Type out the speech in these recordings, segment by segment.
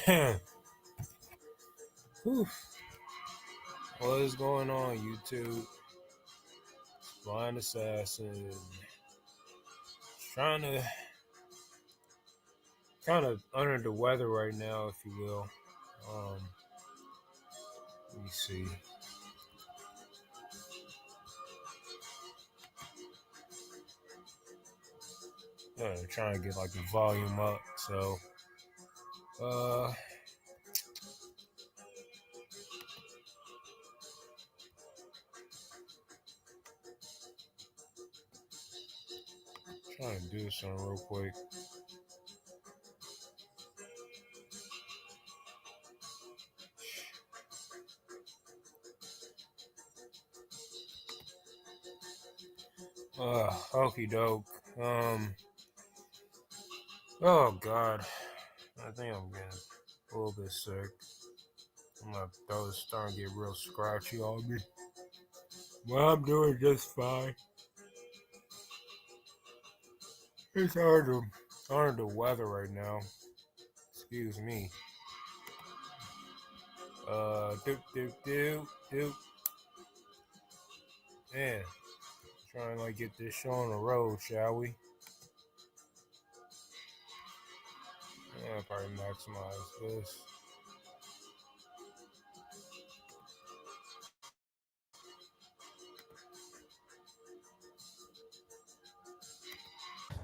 Whew. What is going on, YouTube? Blind Assassin. Trying to kind of under the weather right now, if you will. Let me see. Trying to get like the volume up. So, trying to do something real quick. Okie doke. Oh God, I think I'm getting a little bit sick. My throat is starting to get real scratchy on me. Well, I'm doing just fine. It's hard to weather right now. Excuse me. Doop. Man, trying to like get this show on the road, shall we? I'll probably maximize this.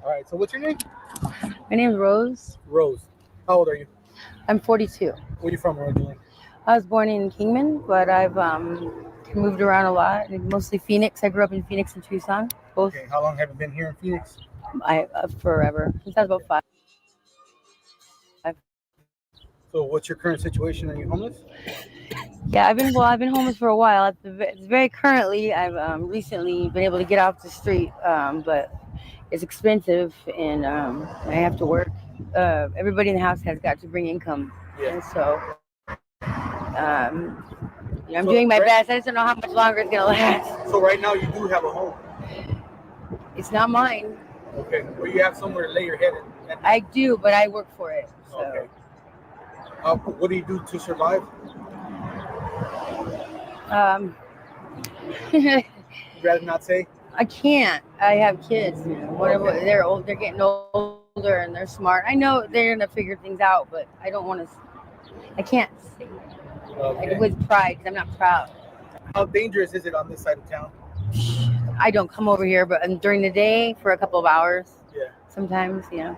All right, so what's your name? My name is Rose. Rose. How old are you? I'm 42. Where are you from originally? I was born in Kingman, but I've moved around a lot, mostly Phoenix. I grew up in Phoenix and Tucson, both. Okay, how long have you been here in Phoenix? Forever, since I was about 5. So what's your current situation? Are you homeless? Yeah, I've been homeless for a while. It's very currently, I've recently been able to get off the street, but it's expensive and I have to work. Everybody in the house has got to bring income, and so I'm doing my best. I just don't know how much longer it's gonna last. So right now you do have a home. It's not mine. Okay, well you have somewhere to lay your head in. I do, but I work for it. So. Okay. What do you do to survive? You'd rather not say? I can't. I have kids. They're old. They're getting older and they're smart. I know they're gonna figure things out, but I don't want to. I can't say like with pride because I'm not proud. How dangerous is it on this side of town? I don't come over here, but during the day for a couple of hours. Yeah. Sometimes, yeah.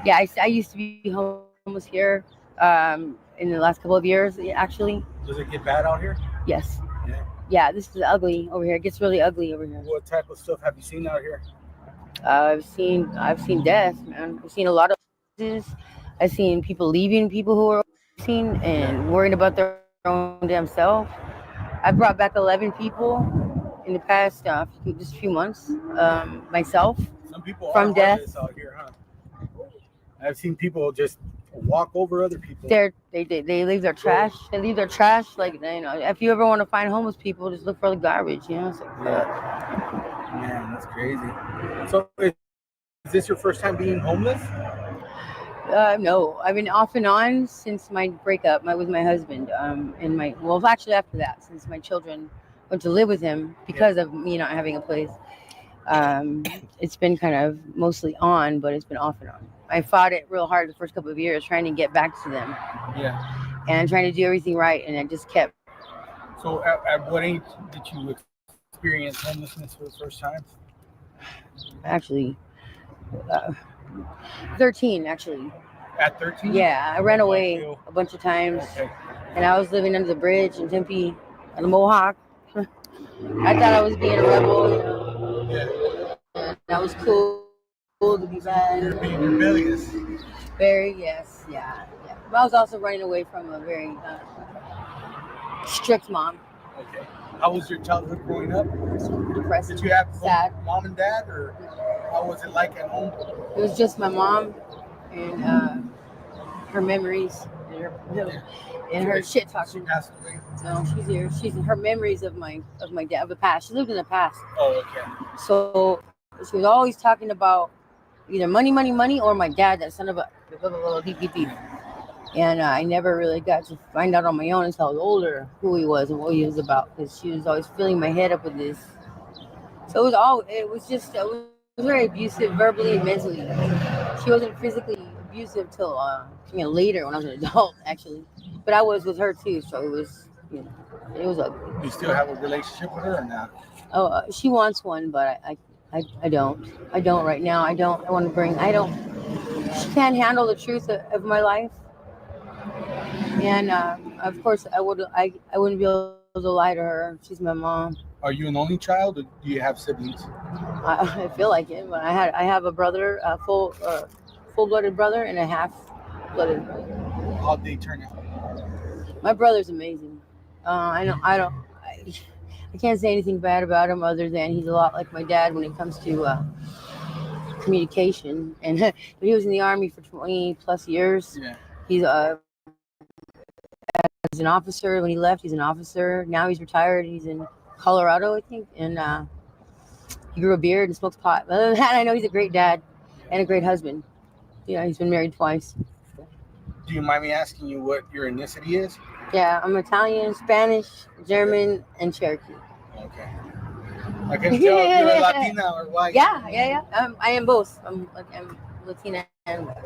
Yeah, I used to be homeless here in the last couple of years, actually. Does it get bad out here? Yes. Yeah. Yeah, this is ugly over here. It gets really ugly over here. What type of stuff have you seen out here? I've seen death, man. I've seen a lot of cases. I've seen people leaving people who are seen and worrying about their own damn self. I brought back 11 people in the past just a few months myself. Some people from death out here, huh? I've seen people just walk over other people. They leave their trash. They leave their trash. Like, you know, if you ever want to find homeless people, just look for the garbage. You know. Man, that's crazy. So, is this your first time being homeless? No, I've been off and on since my breakup with my husband. Actually after that, since my children went to live with him because of me not having a place. It's been kind of mostly on, but it's been off and on. I fought it real hard the first couple of years trying to get back to them. Yeah. And trying to do everything right, and I just kept. So at what age did you experience homelessness for the first time? Actually, 13, actually. At 13? Yeah, I ran away a bunch of times. Okay. And I was living under the bridge in Tempe, at the Mohawk. I thought I was being a rebel, you know. Yeah. That was cool to be bad. You're being rebellious. Very, yes, yeah. But I was also running away from a very strict mom. Okay. How was your childhood growing up? Depressing. Did you have sad mom and dad, or how was it like at home? It was just my mom and her memories and her shit talking. She passed away. No, she's here. She's her memories of my dad, of the past. She lived in the past. Oh, okay. So she was always talking about either money, or my dad, that son of a beep. And I never really got to find out on my own until I was older who he was and what he was about, because she was always filling my head up with this. So it was very abusive verbally and mentally. She wasn't physically abusive till later when I was an adult, actually. But I was with her too, so it was ugly. You still have a relationship with her or not? Oh, she wants one, but I don't. I don't right now. I don't. I want to bring. I don't. She can't handle the truth of my life, and of course I wouldn't be able to lie to her. She's my mom. Are you an only child, or do you have siblings? I feel like it, but I have a brother, a full-blooded brother, and a half-blooded brother. How'd they turn out? My brother's amazing. I don't I can't say anything bad about him other than he's a lot like my dad when it comes to communication. And he was in the army for 20 plus years. Yeah. He's as an officer. When he left, he's an officer. Now he's retired. He's in Colorado, I think, and he grew a beard and smokes pot. Other than that, I know he's a great dad and a great husband. He's been married twice. Do you mind me asking you what your ethnicity is? Yeah, I'm Italian, Spanish, German, and Cherokee. Okay. I can tell if you're a Latina or white. Yeah. I am both. I'm Latina and white.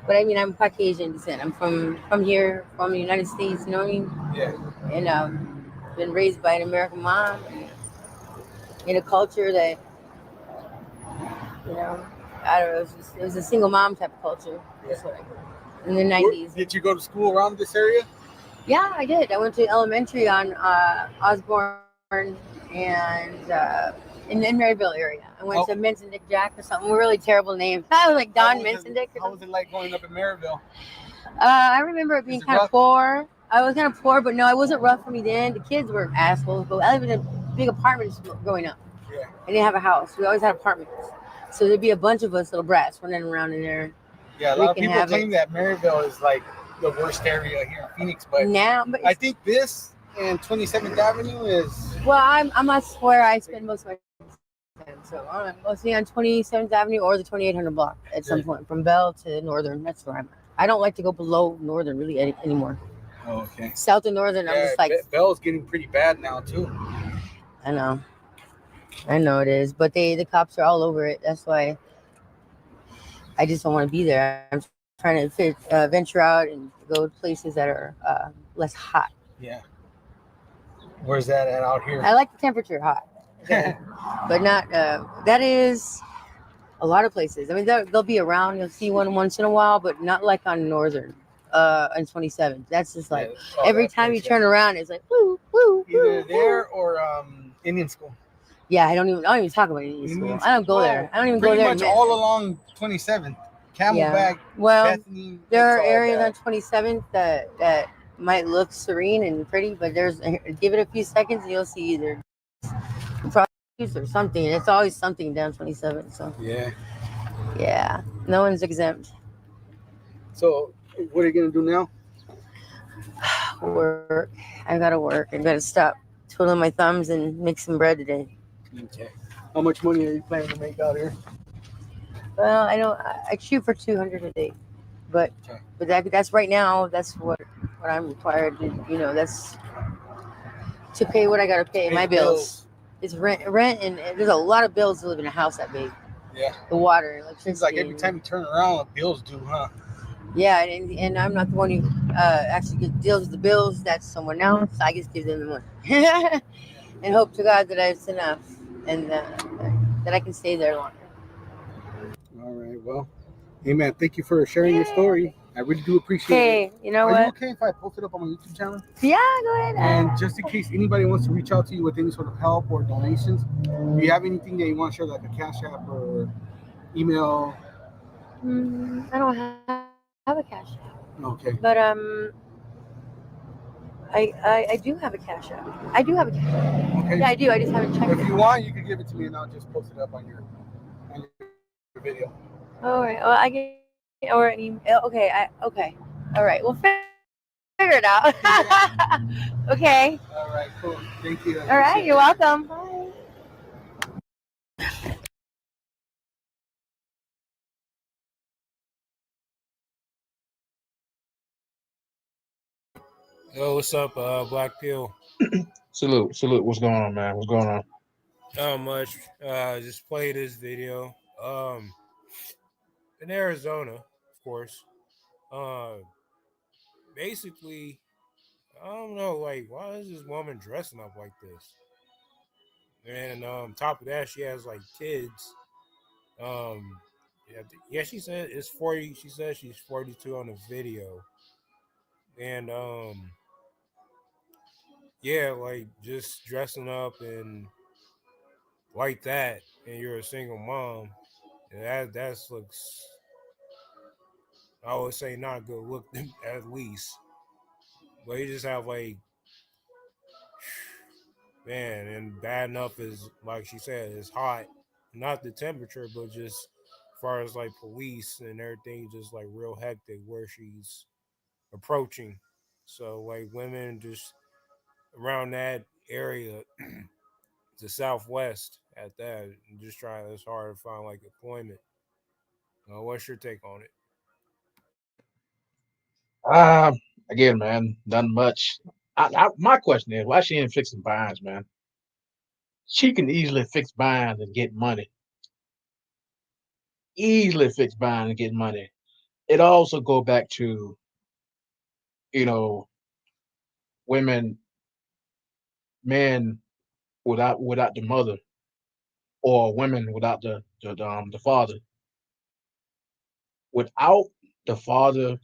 But I mean, I'm Caucasian descent. I'm from here, from the United States. You know what I mean? Yeah. And been raised by an American mom in a culture that I don't know. It was a single mom type of culture. That's what I grew up in the 90s. Did you go to school around this area? Yeah, I did. I went to elementary on Osborne and in the Maryville area. I went to Menson-Dick Jack or something. Really terrible name. I was like Don Menson-Dick. How was it like growing up in Maryville? I remember it being kind of poor. I was kind of poor, but no, it wasn't rough for me then. The kids were assholes, but I lived in big apartments growing up. Yeah. I didn't have a house. We always had apartments. So there'd be a bunch of us little brats running around in there. Yeah, a lot of people claim that Maryville is like the worst area here in Phoenix, but I think this and 27th Avenue is. Well, I'm that's where I spend most of my time. So I'm mostly on 27th Avenue or the 2800 block at some point, from Bell to Northern. That's where I'm at. I don't like to go below Northern really anymore. Oh, okay. South of Northern, I'm just like. Bell's getting pretty bad now too. I know it is, but the cops are all over it. That's why I just don't want to be there. I'm trying to venture out and go to places that are less hot. Yeah. Where's that at out here? I like the temperature hot, but not. That is a lot of places. I mean, they'll be around. You'll see one once in a while, but not like on Northern and 27th. That's just like every time you turn around, it's like woo woo. Either there or Indian School. Yeah, I don't even talk about Indian School. I don't go there. I don't even go there. Pretty much all along 27th, Camelback. Well, Bethany, there are areas on 27th that might look serene and pretty, but give it a few seconds and you'll see either prostitutes or something. It's always something down 27th. So yeah, no one's exempt. So what are you gonna do now? Work. I gotta work. I gotta stop twiddling my thumbs and make some bread today. Okay. How much money are you planning to make out here? Well, I shoot for 200 a day, but that's right now. That's what I'm required to. That's to pay what I gotta pay. My bills. It's rent, and there's a lot of bills to live in a house that big. Yeah. The water, electricity. Seems like every time you turn around, the bills do, huh? Yeah, and I'm not the one who actually deals with the bills. That's someone else. I just give them the money and hope to God that it's enough and that I can stay there longer. All right. Well, hey, man, thank you for sharing your story. I really do appreciate it. Hey, you know what? Are you okay if I post it up on my YouTube channel? Yeah, go ahead. And just in case anybody wants to reach out to you with any sort of help or donations, do you have anything that you want to share, like a Cash App or email? I don't have a Cash App. Okay. But I do have a Cash App. I do have a Cash App. Okay. Yeah, I do. I just haven't checked it. If you want, you can give it to me and I'll just post it up on your video. All right. Well, I get or an email. Okay. Okay. All right. We'll figure it out. Okay. All right. Cool. Thank you. All right. You're welcome. Bye. Yo, what's up, Black Pill? Salute. What's going on, man? What's going on? Not much. Just play this video. In Arizona, of course. Uh, Basically, I don't know, like, why is this woman dressing up like this? And top of that, she has like kids. Um, yeah, she said it's 40. She said she's 42 on the video, and yeah, like just dressing up and like that, and you're a single mom. That looks, I would say, not good look at least. But you just have like, man, and bad enough is like she said, it's hot. Not the temperature, but just as far as like police and everything, just like real hectic where she's approaching. So like women just around that area, the southwest at that, and just trying. It's hard to find like employment. What's your take on it? Um, Again, man, done much. My question is, why she ain't fixing binds, man? She can easily fix binds and get money. Easily fix binds and get money. It also go back to, you know, women, men without the mother, or women without the father. Without the father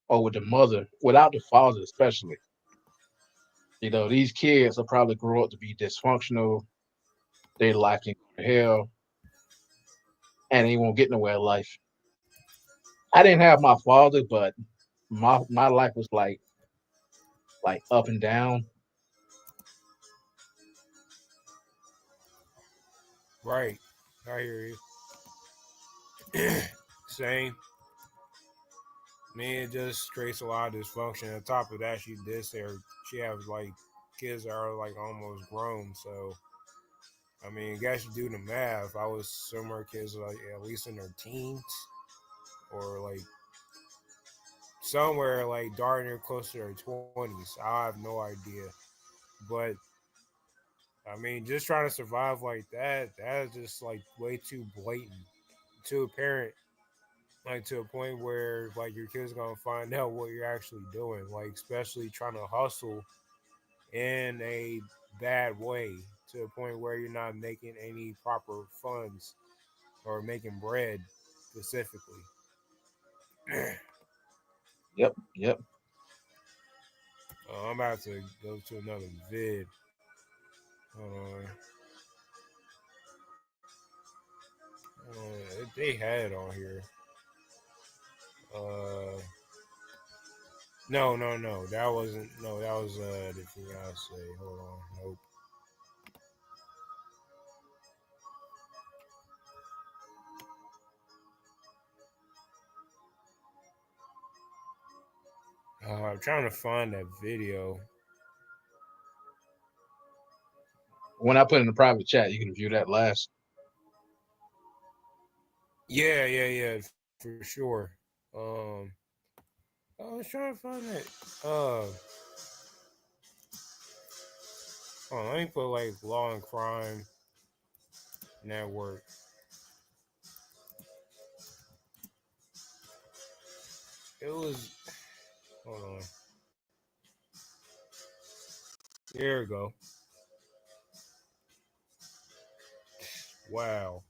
or with the mother, without the father especially, these kids will probably grow up to be dysfunctional. Their life can go to hell, and they won't get nowhere in life. I didn't have my father, but my life was like up and down. Right, I hear you. Same. I mean, it just creates a lot of dysfunction. On top of that, she did say she has like kids that are like almost grown. So I mean, I guess you do the math. I was somewhere kids like at least in their teens or like somewhere like darn near close to their 20s. I have no idea, but I mean, just trying to survive like that is just like way too blatant, too apparent, like to a point where like your kids gonna find out what you're actually doing, like especially trying to hustle in a bad way to a point where you're not making any proper funds or making bread specifically. Yep. I'm about to go to another vid. Hold on. They had it on here. Uh, no. That wasn't. No, that was the fiance. Hold on. Nope. I'm trying to find that video. When I put in the private chat, you can view that last. Yeah, for sure. Um, I was trying to find that. Hold on, let me put like Law and Crime Network. It was. Hold on. There we go. Wow.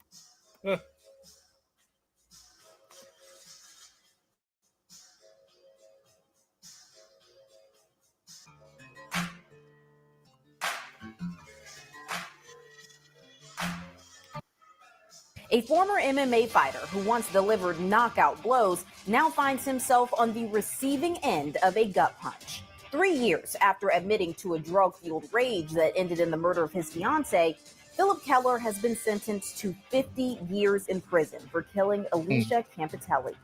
A former MMA fighter who once delivered knockout blows now finds himself on the receiving end of a gut punch. 3 years after admitting to a drug-fueled rage that ended in the murder of his fiancée, Philip Keller has been sentenced to 50 years in prison for killing Alicia Campitelli.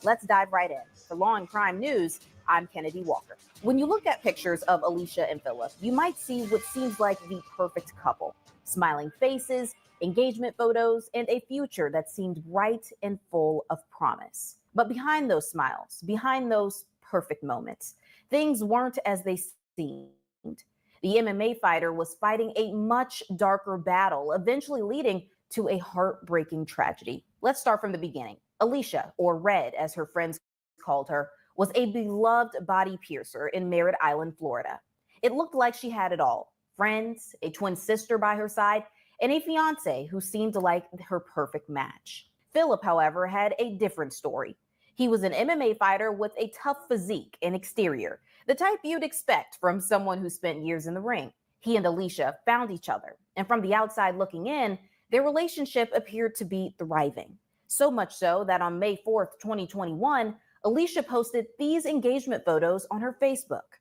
Let's dive right in. For Law and Crime News, I'm Kennedy Walker. When you look at pictures of Alicia and Philip, you might see what seems like the perfect couple. Smiling faces, engagement photos, and a future that seemed bright and full of promise. But behind those smiles, behind those perfect moments, things weren't as they seemed. The MMA fighter was fighting a much darker battle, eventually leading to a heartbreaking tragedy. Let's start from the beginning. Alicia, or Red as her friends called her, was a beloved body piercer in Merritt Island, Florida. It looked like she had it all: friends, a twin sister by her side, and a fiancé who seemed like her perfect match. Philip, however, had a different story. He was an MMA fighter with a tough physique and exterior, the type you'd expect from someone who spent years in the ring. He and Alicia found each other, and from the outside looking in, their relationship appeared to be thriving. So much so that on May 4th, 2021, Alicia posted these engagement photos on her Facebook.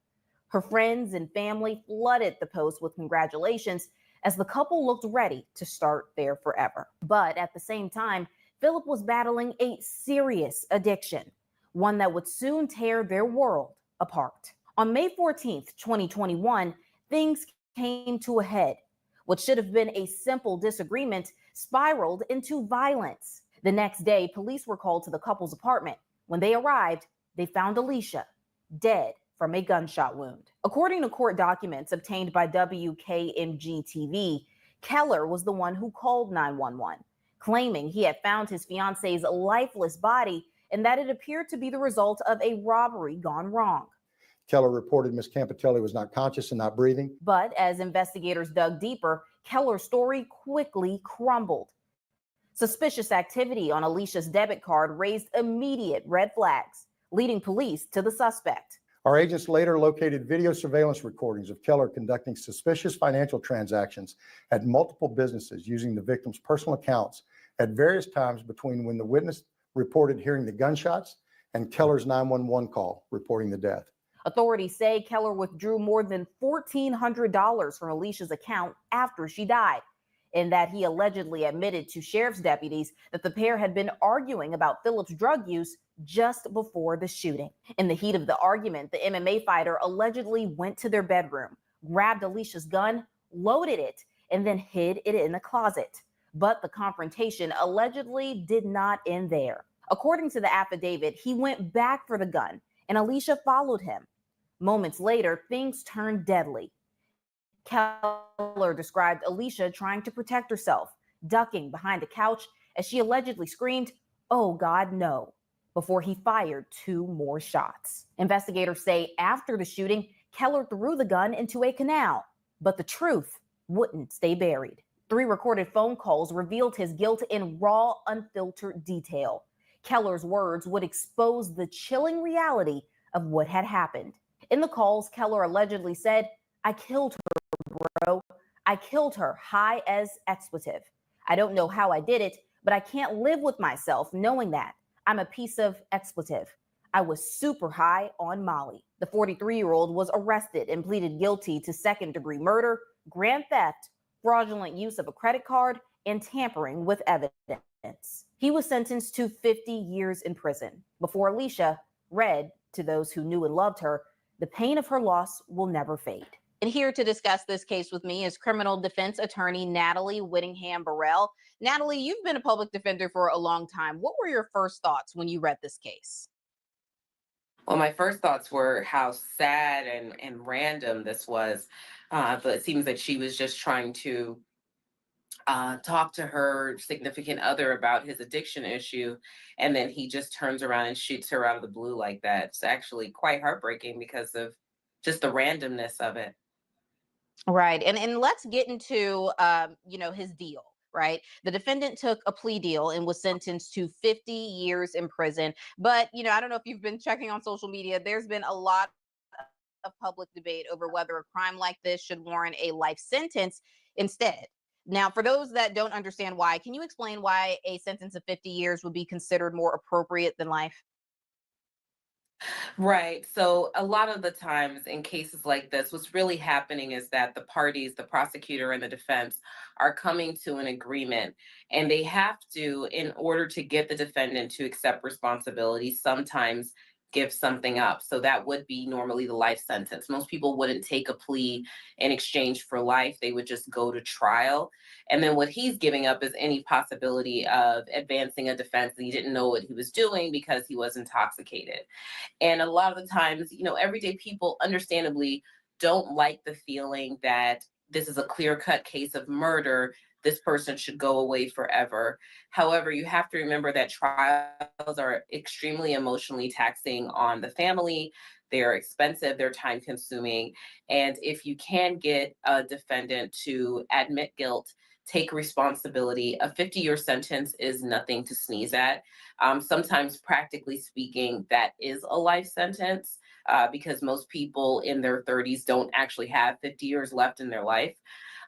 Her friends and family flooded the post with congratulations as the couple looked ready to start their forever. But at the same time, Philip was battling a serious addiction, one that would soon tear their world apart. On May 14th, 2021, things came to a head. What should have been a simple disagreement spiraled into violence. The next day, police were called to the couple's apartment. When they arrived, they found Alicia dead from a gunshot wound. According to court documents obtained by WKMG TV, Keller was the one who called 911, claiming he had found his fiance's lifeless body and that it appeared to be the result of a robbery gone wrong. Keller reported Ms. Campitelli was not conscious and not breathing. But as investigators dug deeper, Keller's story quickly crumbled. Suspicious activity on Alicia's debit card raised immediate red flags, leading police to the suspect. Our agents later located video surveillance recordings of Keller conducting suspicious financial transactions at multiple businesses using the victim's personal accounts at various times between when the witness reported hearing the gunshots and Keller's 911 call reporting the death. Authorities say Keller withdrew more than $1,400 from Alicia's account after she died, and that he allegedly admitted to sheriff's deputies that the pair had been arguing about Philip's drug use just before the shooting. In the heat of the argument, the MMA fighter allegedly went to their bedroom, grabbed Alicia's gun, loaded it, and then hid it in a closet. But the confrontation allegedly did not end there. According to the affidavit, he went back for the gun, and Alicia followed him. Moments later, things turned deadly. Keller described Alicia trying to protect herself, ducking behind a couch as she allegedly screamed, "Oh God, no," before he fired 2 more shots. Investigators say after the shooting, Keller threw the gun into a canal, but the truth wouldn't stay buried. 3 recorded phone calls revealed his guilt in raw, unfiltered detail. Keller's words would expose the chilling reality of what had happened. In the calls, Keller allegedly said, "I killed her, bro. I killed her, high as expletive. I don't know how I did it, but I can't live with myself knowing that. I'm a piece of expletive. I was super high on Molly." The 43-year-old was arrested and pleaded guilty to second-degree murder, grand theft, fraudulent use of a credit card, and tampering with evidence. He was sentenced to 50 years in prison. Before Alicia read to those who knew and loved her, "The pain of her loss will never fade." And here to discuss this case with me is criminal defense attorney Natalie Whittingham-Burrell. Natalie, you've been a public defender for a long time. What were your first thoughts when you read this case? Well, my first thoughts were how sad and random this was. But it seems that she was just trying to talk to her significant other about his addiction issue, and then he just turns around and shoots her out of the blue like that. It's actually quite heartbreaking because of just the randomness of it. Right. And let's get into, his deal. Right. The defendant took a plea deal and was sentenced to 50 years in prison. But, I don't know if you've been checking on social media. There's been a lot of public debate over whether a crime like this should warrant a life sentence instead. Now, for those that don't understand why, can you explain why a sentence of 50 years would be considered more appropriate than life? Right. So a lot of the times in cases like this, what's really happening is that the parties, the prosecutor and the defense, are coming to an agreement, and they have to, in order to get the defendant to accept responsibility, sometimes give something up. So that would be normally the life sentence. Most people wouldn't take a plea in exchange for life. They would just go to trial. And then what he's giving up is any possibility of advancing a defense that he didn't know what he was doing because he was intoxicated. And a lot of the times, you know, everyday people understandably don't like the feeling that this is a clear-cut case of murder. This person should go away forever. However, you have to remember that trials are extremely emotionally taxing on the family. They're expensive, they're time consuming. And if you can get a defendant to admit guilt, take responsibility, a 50-year sentence is nothing to sneeze at. Sometimes, practically speaking, that is a life sentence because most people in their 30s don't actually have 50 years left in their life.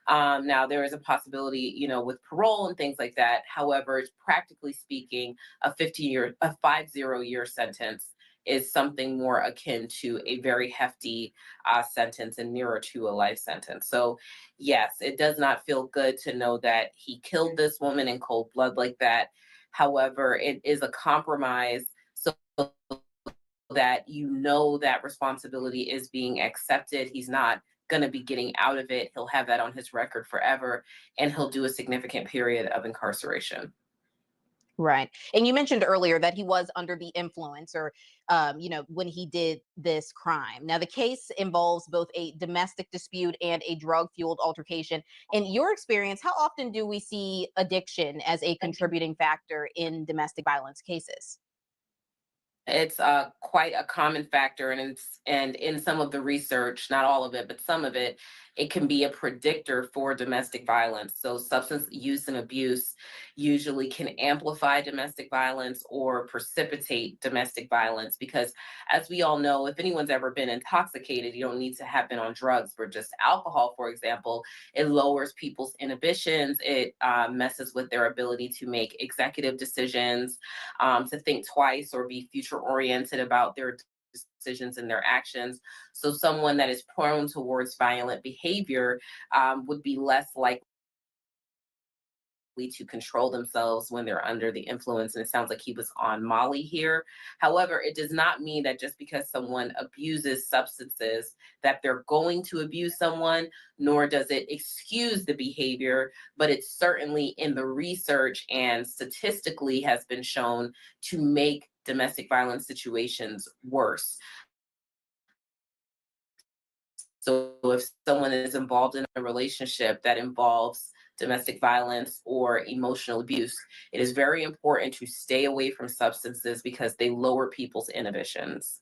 Now, there is a possibility, you know, with parole and things like that. However, practically speaking, a 50-year sentence is something more akin to a very hefty sentence and nearer to a life sentence. So, yes, it does not feel good to know that he killed this woman in cold blood like that. However, it is a compromise so that you know that responsibility is being accepted. He's not going to be getting out of it. He'll have that on his record forever, and he'll do a significant period of incarceration. Right. And you mentioned earlier that he was under the influence or, you know, when he did this crime. Now, the case involves both a domestic dispute and a drug fueled altercation. In your experience, how often do we see addiction as a contributing factor in domestic violence cases? It's quite a common factor, and in some of the research, not all of it, but some of it, it can be a predictor for domestic violence. So substance use and abuse usually can amplify domestic violence or precipitate domestic violence because, as we all know, if anyone's ever been intoxicated, you don't need to have been on drugs, but just alcohol, for example, it lowers people's inhibitions. It messes with their ability to make executive decisions, to think twice or be future oriented about their decisions and their actions. So someone that is prone towards violent behavior would be less likely to control themselves when they're under the influence. And it sounds like he was on Molly here. However, it does not mean that just because someone abuses substances that they're going to abuse someone, nor does it excuse the behavior, but it's certainly in the research and statistically has been shown to make domestic violence situations worse. So if someone is involved in a relationship that involves domestic violence or emotional abuse, it is very important to stay away from substances because they lower people's inhibitions.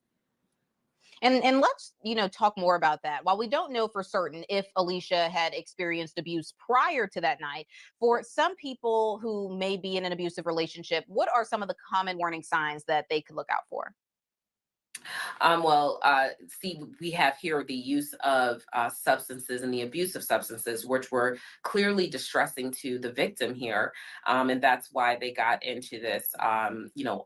And let's, you know, talk more about that. While we don't know for certain if Alicia had experienced abuse prior to that night, for some people who may be in an abusive relationship, what are some of the common warning signs that they could look out for? See, we have here the use of substances and the abuse of substances, which were clearly distressing to the victim here. And that's why they got into this,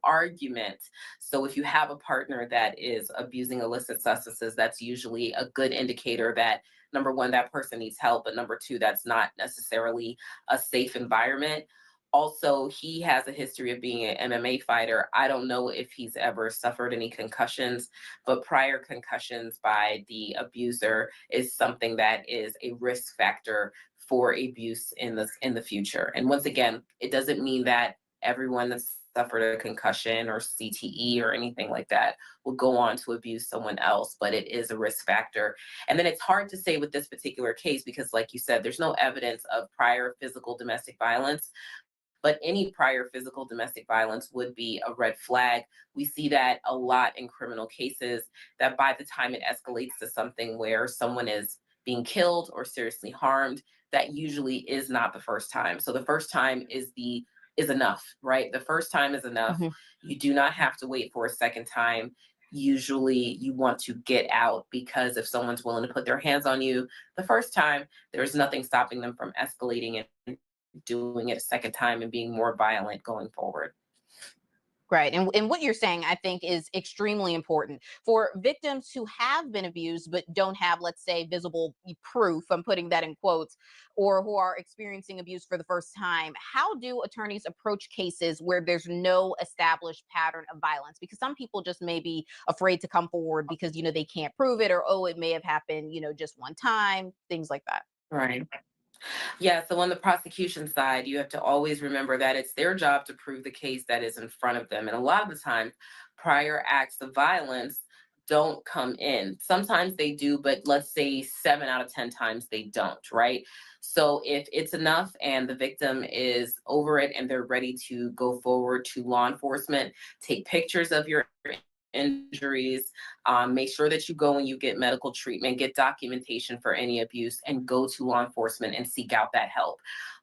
argument. So if you have a partner that is abusing illicit substances, that's usually a good indicator that, number one, that person needs help, but number two, that's not necessarily a safe environment. Also, he has a history of being an MMA fighter. I don't know if he's ever suffered any concussions, but prior concussions by the abuser is something that is a risk factor for abuse in the future. And once again, it doesn't mean that everyone that's suffered a concussion or CTE or anything like that will go on to abuse someone else, but it is a risk factor. And then it's hard to say with this particular case because, like you said, there's no evidence of prior physical domestic violence, but any prior physical domestic violence would be a red flag. We see that a lot in criminal cases, that by the time it escalates to something where someone is being killed or seriously harmed, that usually is not the first time. So the first time is enough, right? The first time is enough. Mm-hmm. You do not have to wait for a second time. Usually you want to get out because if someone's willing to put their hands on you the first time, there's nothing stopping them from escalating and doing it a second time and being more violent going forward. Right. And what you're saying, I think, is extremely important for victims who have been abused but don't have, let's say, visible proof. I'm putting that in quotes, or who are experiencing abuse for the first time. How do attorneys approach cases where there's no established pattern of violence? Because some people just may be afraid to come forward because, they can't prove it, or, oh, it may have happened, just one time, things like that. Right. Yeah, so on the prosecution side, you have to always remember that it's their job to prove the case that is in front of them. And a lot of the time, prior acts of violence don't come in. Sometimes they do, but let's say 7 out of 10 times they don't, right? So if it's enough and the victim is over it and they're ready to go forward to law enforcement, take pictures of your injuries, make sure that you go and you get medical treatment, get documentation for any abuse, and go to law enforcement and seek out that help.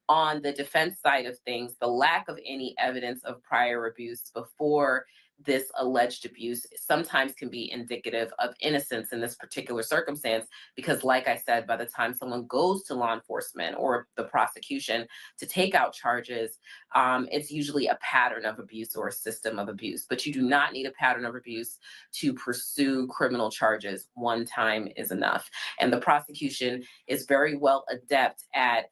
On the defense side of things, the lack of any evidence of prior abuse before this alleged abuse sometimes can be indicative of innocence in this particular circumstance, because like I said, by the time someone goes to law enforcement or the prosecution to take out charges, it's usually a pattern of abuse or a system of abuse. But you do not need a pattern of abuse to pursue criminal charges. One time is enough. And the prosecution is very well adept at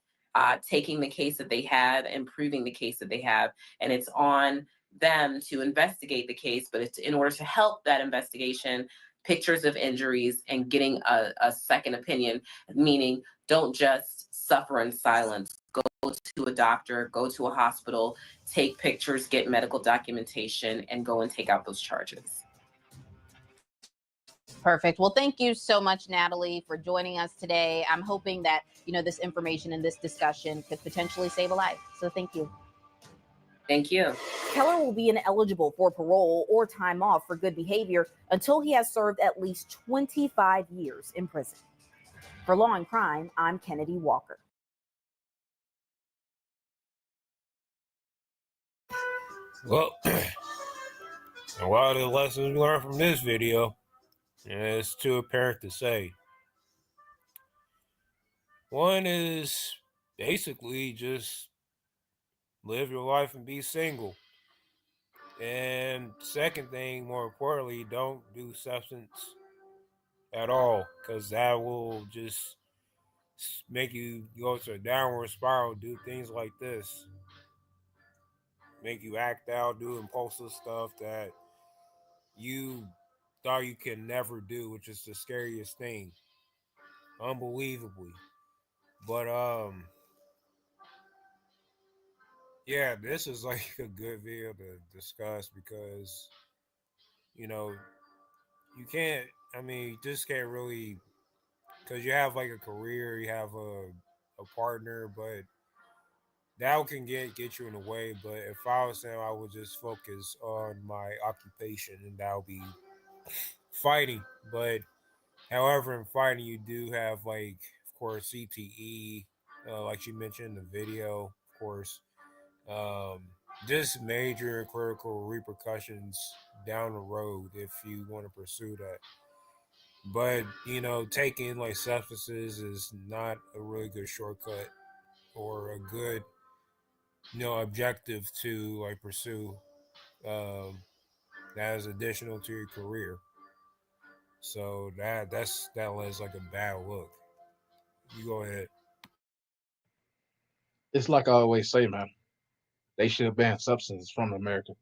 taking the case that they have and proving the case that they have. And it's on them to investigate the case, but it's in order to help that investigation, pictures of injuries and getting a second opinion, meaning don't just suffer in silence. Go to a doctor, go to a hospital, take pictures, get medical documentation, and go and take out those charges. Perfect. Well, thank you so much, Natalie, for joining us today. I'm hoping that, this information and this discussion could potentially save a life. So thank you. Thank you. Keller will be ineligible for parole or time off for good behavior until he has served at least 25 years in prison. For Law and Crime, I'm Kennedy Walker. Well, a lot of the lessons we learned from this video, it's too apparent to say. One is basically just live your life and be single. And second thing, more importantly, don't do substance at all, because that will just make you go to a downward spiral, do things like this, make you act out, do impulsive stuff that you thought you could never do, which is the scariest thing, unbelievably. But yeah, this is like a good video to discuss, because you can't, you just can't really, because you have like a career, you have a partner, but that can get you in the way. But if I was saying, I would just focus on my occupation, and that would be fighting. But however, in fighting, you do have, like, of course, CTE, like you mentioned in the video, of course, um, just major critical repercussions down the road if you want to pursue that. But taking like substances is not a really good shortcut or a good objective to like pursue, um, that is additional to your career. So that was like a bad look. You go ahead. It's like I always say, man. They should have banned substances from America.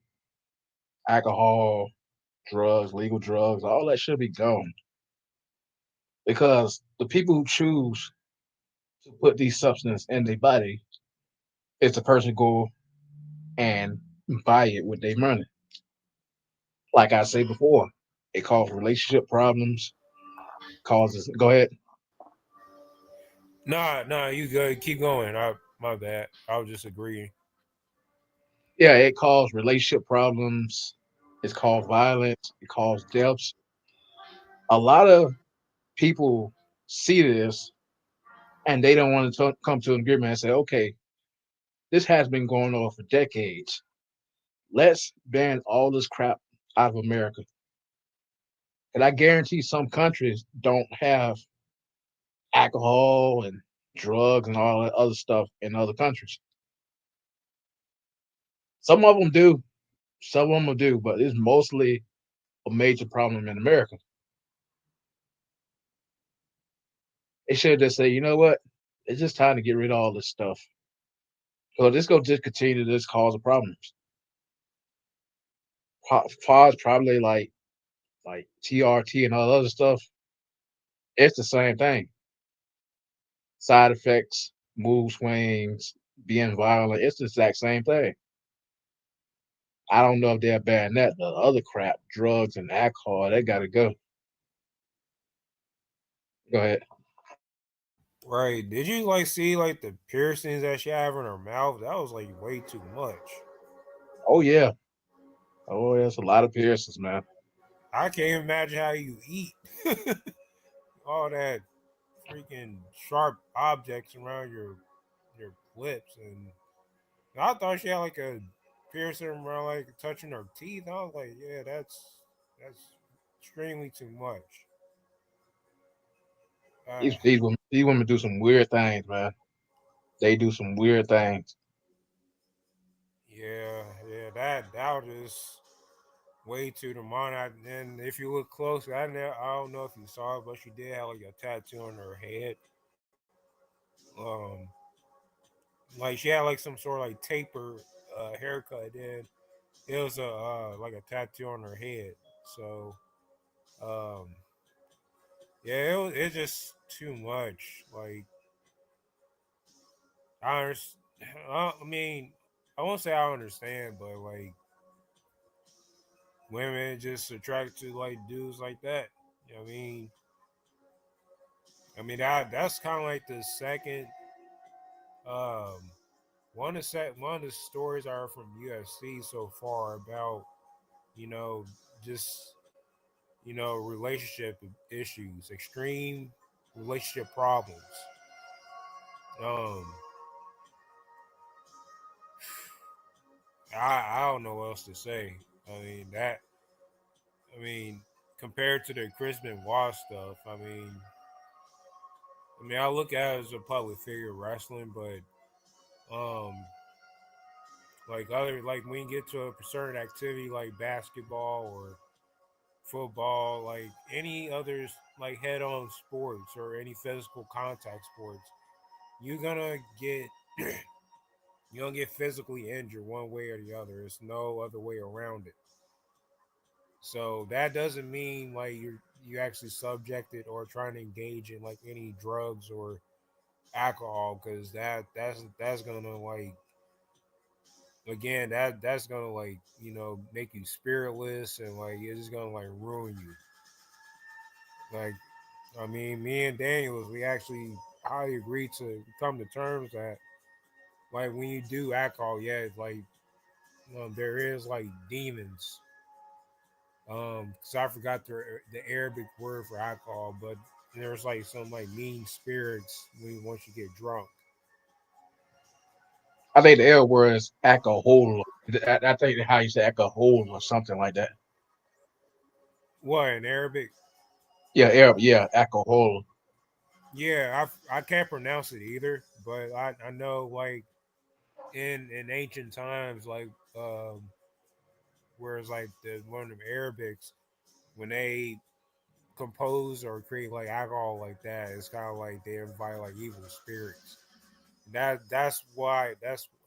Alcohol, drugs, legal drugs, all that should be gone. Because the people who choose to put these substances in their body is the person who go and buy it with their money. Like I said before, it causes relationship problems, causes, go ahead. Nah, you good. Keep going. My bad. I was just agreeing. Yeah, it causes relationship problems, it's caused violence, it caused deaths. A lot of people see this and they don't want to come to an agreement and say, okay, this has been going on for decades. Let's ban all this crap out of America. And I guarantee some countries don't have alcohol and drugs and all that other stuff in other countries. Some of them do, Some of them will do, but it's mostly a major problem in America. They should just say, you know what? It's just time to get rid of all this stuff. So this gonna just continue to just cause problems. Far as probably like TRT and all other stuff, it's the same thing. Side effects, mood swings, being violent, it's the exact same thing. I don't know if they're banning that. The other crap, drugs and alcohol, they gotta go. Go ahead. Right. Did you like see like the piercings that she have in her mouth? That was like way too much. Oh yeah. Oh, yeah, it's a lot of piercings, man. I can't imagine how you eat all that freaking sharp objects around your lips, and I thought she had like a piercing around like touching her teeth. I was like, yeah, that's extremely too much. Uh, These women do some weird things, man. They do some weird things. yeah, that was way too demonic. And if you look closely, I don't know if you saw it, but she did have like a tattoo on her head. Um, like she had like some sort of like taper haircut. Then it was a like a tattoo on her head. So um, yeah, it's just too much. Like I understand. I mean, I won't say I understand, but like women just attracted to like dudes like that. You know what I mean? That's kind of like the second um one of the stories are from UFC so far about you know just relationship issues, extreme relationship problems. Um, I don't know what else to say. I mean that. I mean compared to the Chris Benoit stuff. I look at it as a public figure wrestling, but um, like when you get to a certain activity like basketball or football, like any others like head-on sports or any physical contact sports, you're gonna get you're gonna get physically injured one way or the other. There's no other way around it. So that doesn't mean like you actually subjected or trying to engage in like any drugs or alcohol, because that's gonna like again that's gonna like make you spiritless, and like it's just gonna like ruin you. Like me and Daniels, we actually highly agreed to come to terms that like when you do alcohol, yeah, it's like there is like demons. Because I forgot the Arabic word for alcohol, but there's like some like mean spirits when once you get drunk. I think the L word is alcohol. I think how you say alcohol or something like that. What in Arabic? Yeah, Arab, yeah, alcohol. Yeah, I can't pronounce it either, but I know like in ancient times, like whereas like the one of them Arabics when they compose or create like alcohol like that, it's kind of like they invite like evil spirits. That's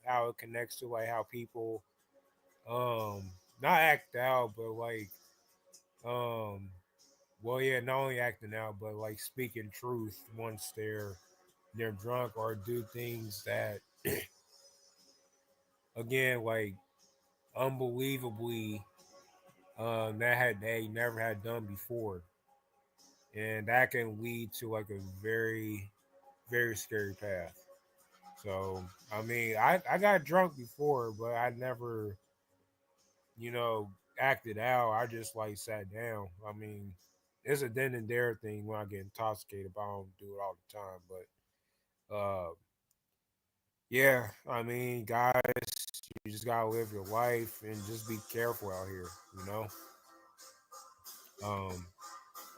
how it connects to like how people not act out, but like um well yeah, not only acting out, but like speaking truth once they're drunk, or do things that again like unbelievably that had they never had done before, and that can lead to like a very scary path. So I got drunk before, but I never acted out. I just like sat down. It's a then and there thing when I get intoxicated, but I don't do it all the time. But yeah, guys, you just gotta live your life and just be careful out here. You know. Um,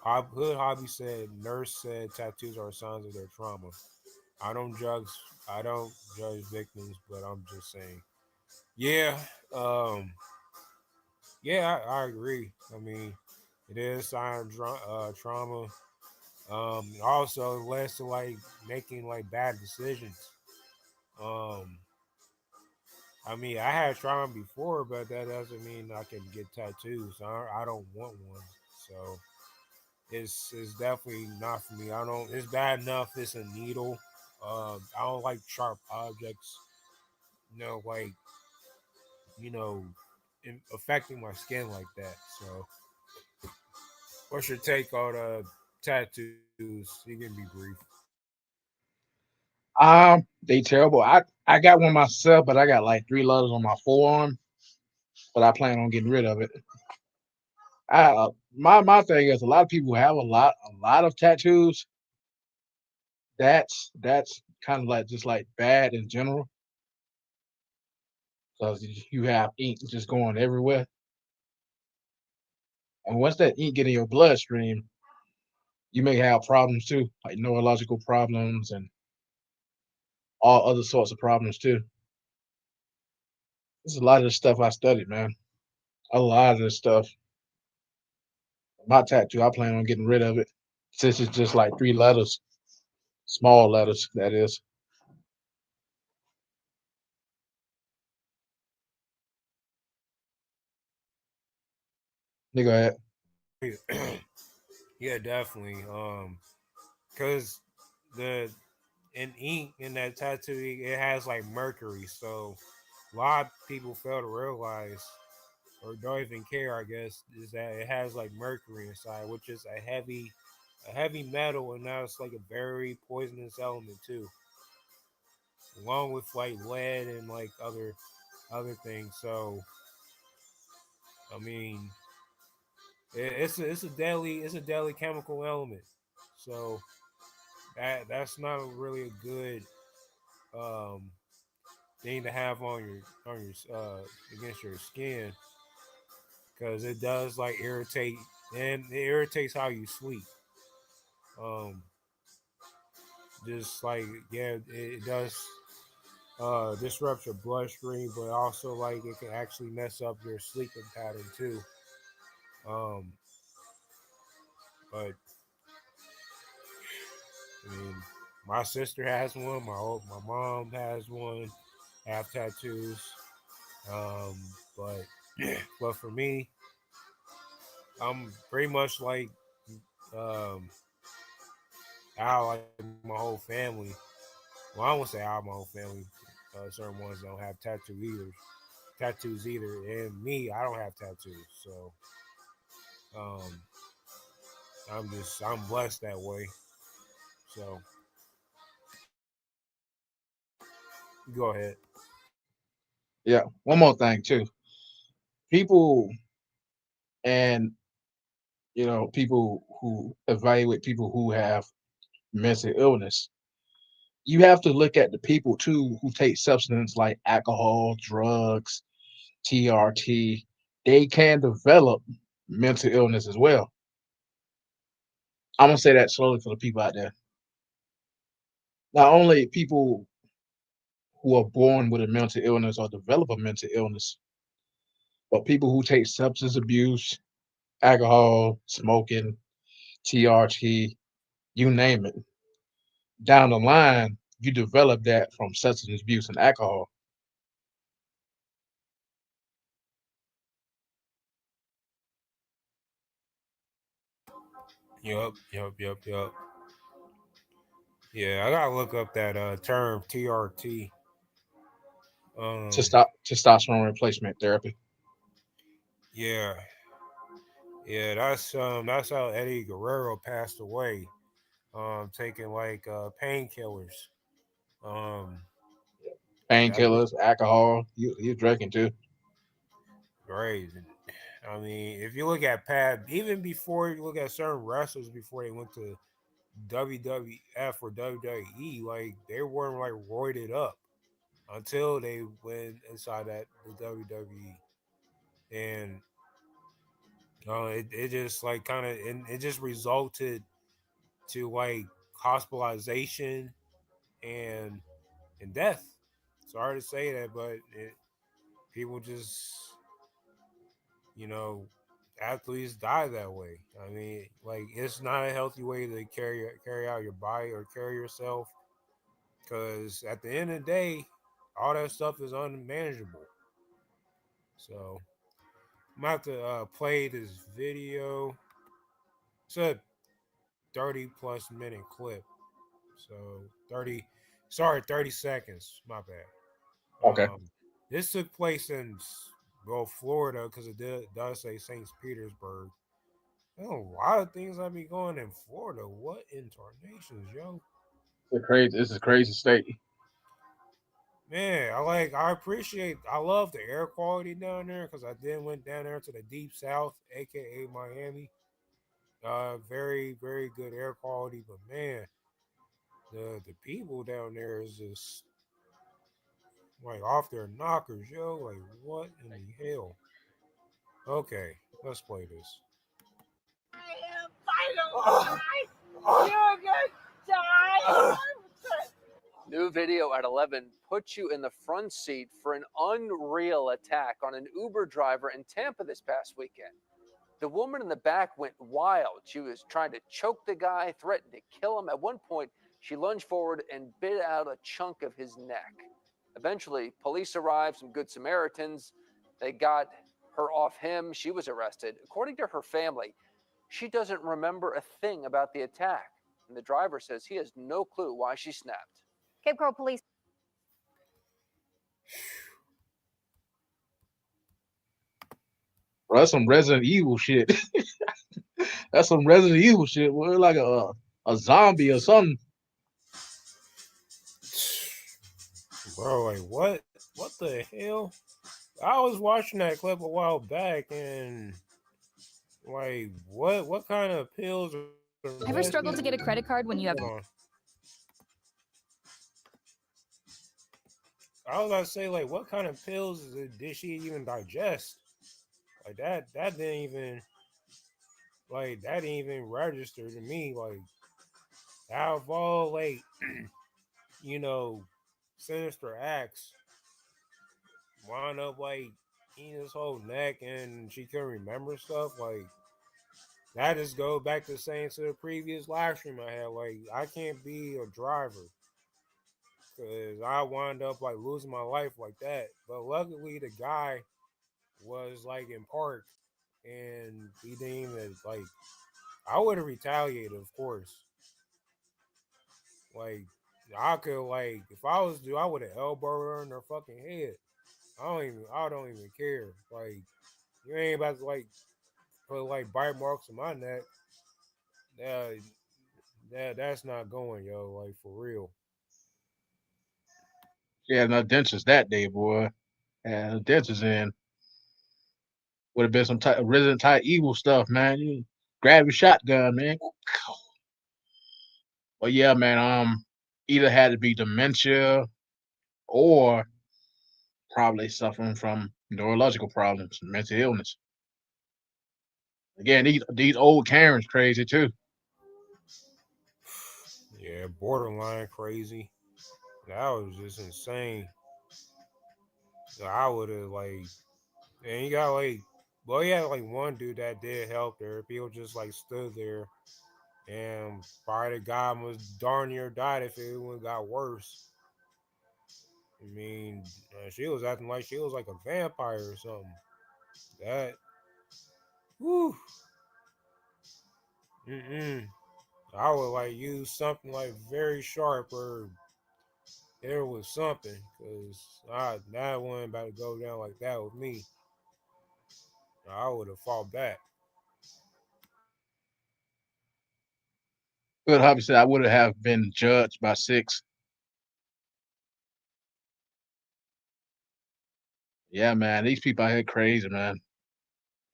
Hood Hobby said, nurse said tattoos are signs of their trauma. I don't judge. I don't judge victims, but I'm just saying. Yeah. Um. Yeah, I agree. I mean, it is silent trauma. Also, it leads to like making like bad decisions. Um, I mean, I had trauma before, but that doesn't mean I can get tattoos. I don't want one. So it's definitely not for me. I don't. It's bad enough. It's a needle. I don't like sharp objects. Like you know, affecting my skin like that. So, what's your take on tattoos? You can be brief. They terrible. I got one myself, but I got like 3 letters on my forearm, but I plan on getting rid of it. My thing is a lot of people have a lot of tattoos. That's kind of like just like bad in general because you have ink just going everywhere, and once that ink get in your bloodstream, you may have problems too, like neurological problems and all other sorts of problems too. There's a lot of this stuff I studied, man. A lot of this stuff. My tattoo, I plan on getting rid of it since it's just like 3 letters, small letters. That is. Nigga, Yeah, definitely. Cause the in ink in that tattoo, it has like mercury. So a lot of people fail to realize or don't even care, I guess, is that it has like mercury inside, which is a heavy metal, and that's like a very poisonous element too, along with like lead and like other things. So I mean, it's a deadly chemical element. So that's not really a good um thing to have on your against your skin because it does like irritate and it irritates how you sleep. Um, just like yeah, it does disrupt your bloodstream, but also like it can actually mess up your sleeping pattern too. Um, but I mean, my sister has one. My mom has one. Have tattoos. Um, but but for me, I'm pretty much like um out like my whole family. Well, I won't say out my whole family. Certain ones don't have tattoos either, and me, I don't have tattoos. So um, I'm blessed that way. So go ahead. yeah. One more thing too. People and people who evaluate people who have mental illness. You have to look at the people too who take substances like alcohol, drugs, TRT. They can develop mental illness as well. I'm gonna say that slowly for the people out there. Not only people who are born with a mental illness or develop a mental illness, but people who take substance abuse, alcohol, smoking, TRT, you name it. Down the line, you develop that from substance abuse and alcohol. Yup. Yeah, I gotta look up that term TRT. Um, Testosterone replacement therapy. yeah, yeah, that's how Eddie Guerrero passed away. Taking like painkillers. Um, that Painkillers, alcohol. You drinking too. right. I mean, if you look at Pat, even before you look at certain wrestlers before they went to WWF or WWE, like they weren't like roided up until they went inside that the WWE, and it just like kind of and it just resulted to like hospitalization and death. Sorry to say that, but people just you know, athletes die that way. I mean, like it's not a healthy way to carry out your body or carry yourself because at the end of the day, all that stuff is unmanageable. So I'm gonna have to play this video. It's a 30 plus minute clip. So 30, sorry, 30 seconds. My bad. Okay. This took place in well Florida because does say Saint Petersburg. There's a lot of things I be going in Florida. What incarnations, yo? It's crazy. This is a crazy state. Man, I love the air quality down there because I then went down there to the deep south, aka Miami. Very, very good air quality, but man, the people down there is just like off their knockers, yo. Like what in the hell? Okay, let's play this. New video at 11 puts you in the front seat for an unreal attack on an Uber driver in Tampa this past weekend. The woman in the back went wild. She was trying to choke the guy, threatened to kill him. At one point, she lunged forward and bit out a chunk of his neck. Eventually, police arrived, some good Samaritans. They got her off him. She was arrested. According to her family, she doesn't remember a thing about the attack. And the driver says he has no clue why she snapped. Cape Coral police. Bro, that's some Resident Evil shit. That's some Resident Evil shit. We're like a zombie or something. Bro, like what? What the hell? I was watching that clip a while back, and like, what kind of pills? Ever struggled to get a credit card when you have? I was about to say, like, what kind of pills did she even digest? Like that didn't even that didn't even register to me. Like, out of all you know, sinister acts, wound up like eating his whole neck, and she couldn't remember stuff. Like that just goes back to saying to the previous live stream I had, like I can't be a driver because I wound up like losing my life like that. But luckily, the guy was like in park, and he didn't even like. I would have retaliated, of course. Like I could like if I was I would have elbowed her in her fucking head. I don't even care. Like you ain't about to like put like bite marks on my neck. That that's not going, yo. Like for real. She had no dentures that day, boy. And her dentures in. Would have been some type of Resident type evil stuff, man. You grab your shotgun, man. But yeah, man, either had to be dementia or probably suffering from neurological problems, mental illness. Again, these old Karens crazy too. Yeah, borderline crazy. That was just insane. So I would have like, and you got like, well, yeah, like one dude that did help her. People just like stood there, and probably the guy was darn near died if it would got worse. I mean, she was acting like she was like a vampire or something. That, whew, mm-mm. I would like use something like very sharp or there was something because that wasn't about to go down like that with me. I would have fought back. Good hubby said I would have been judged by 6. Yeah, man, these people out here crazy, man.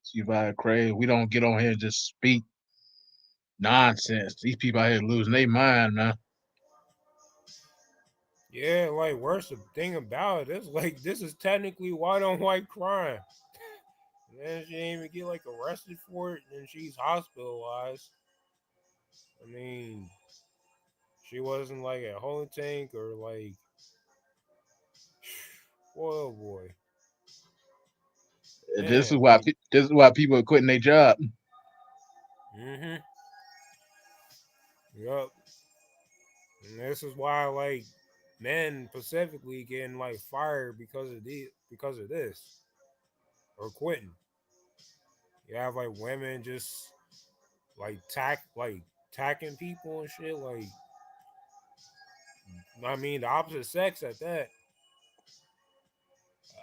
These people out here crazy. We don't get on here and just speak nonsense. These people out here losing their mind, man. Yeah, like worse the thing about it is like this is technically white on white crime. And she didn't even get like arrested for it and she's hospitalized. I mean, she wasn't like at home tank or like oh boy. This is why people are quitting their job. Yup. And this is why like men specifically getting like fired because of this or quitting. You have like women just like tacking people and shit. Like, I mean, the opposite sex at that.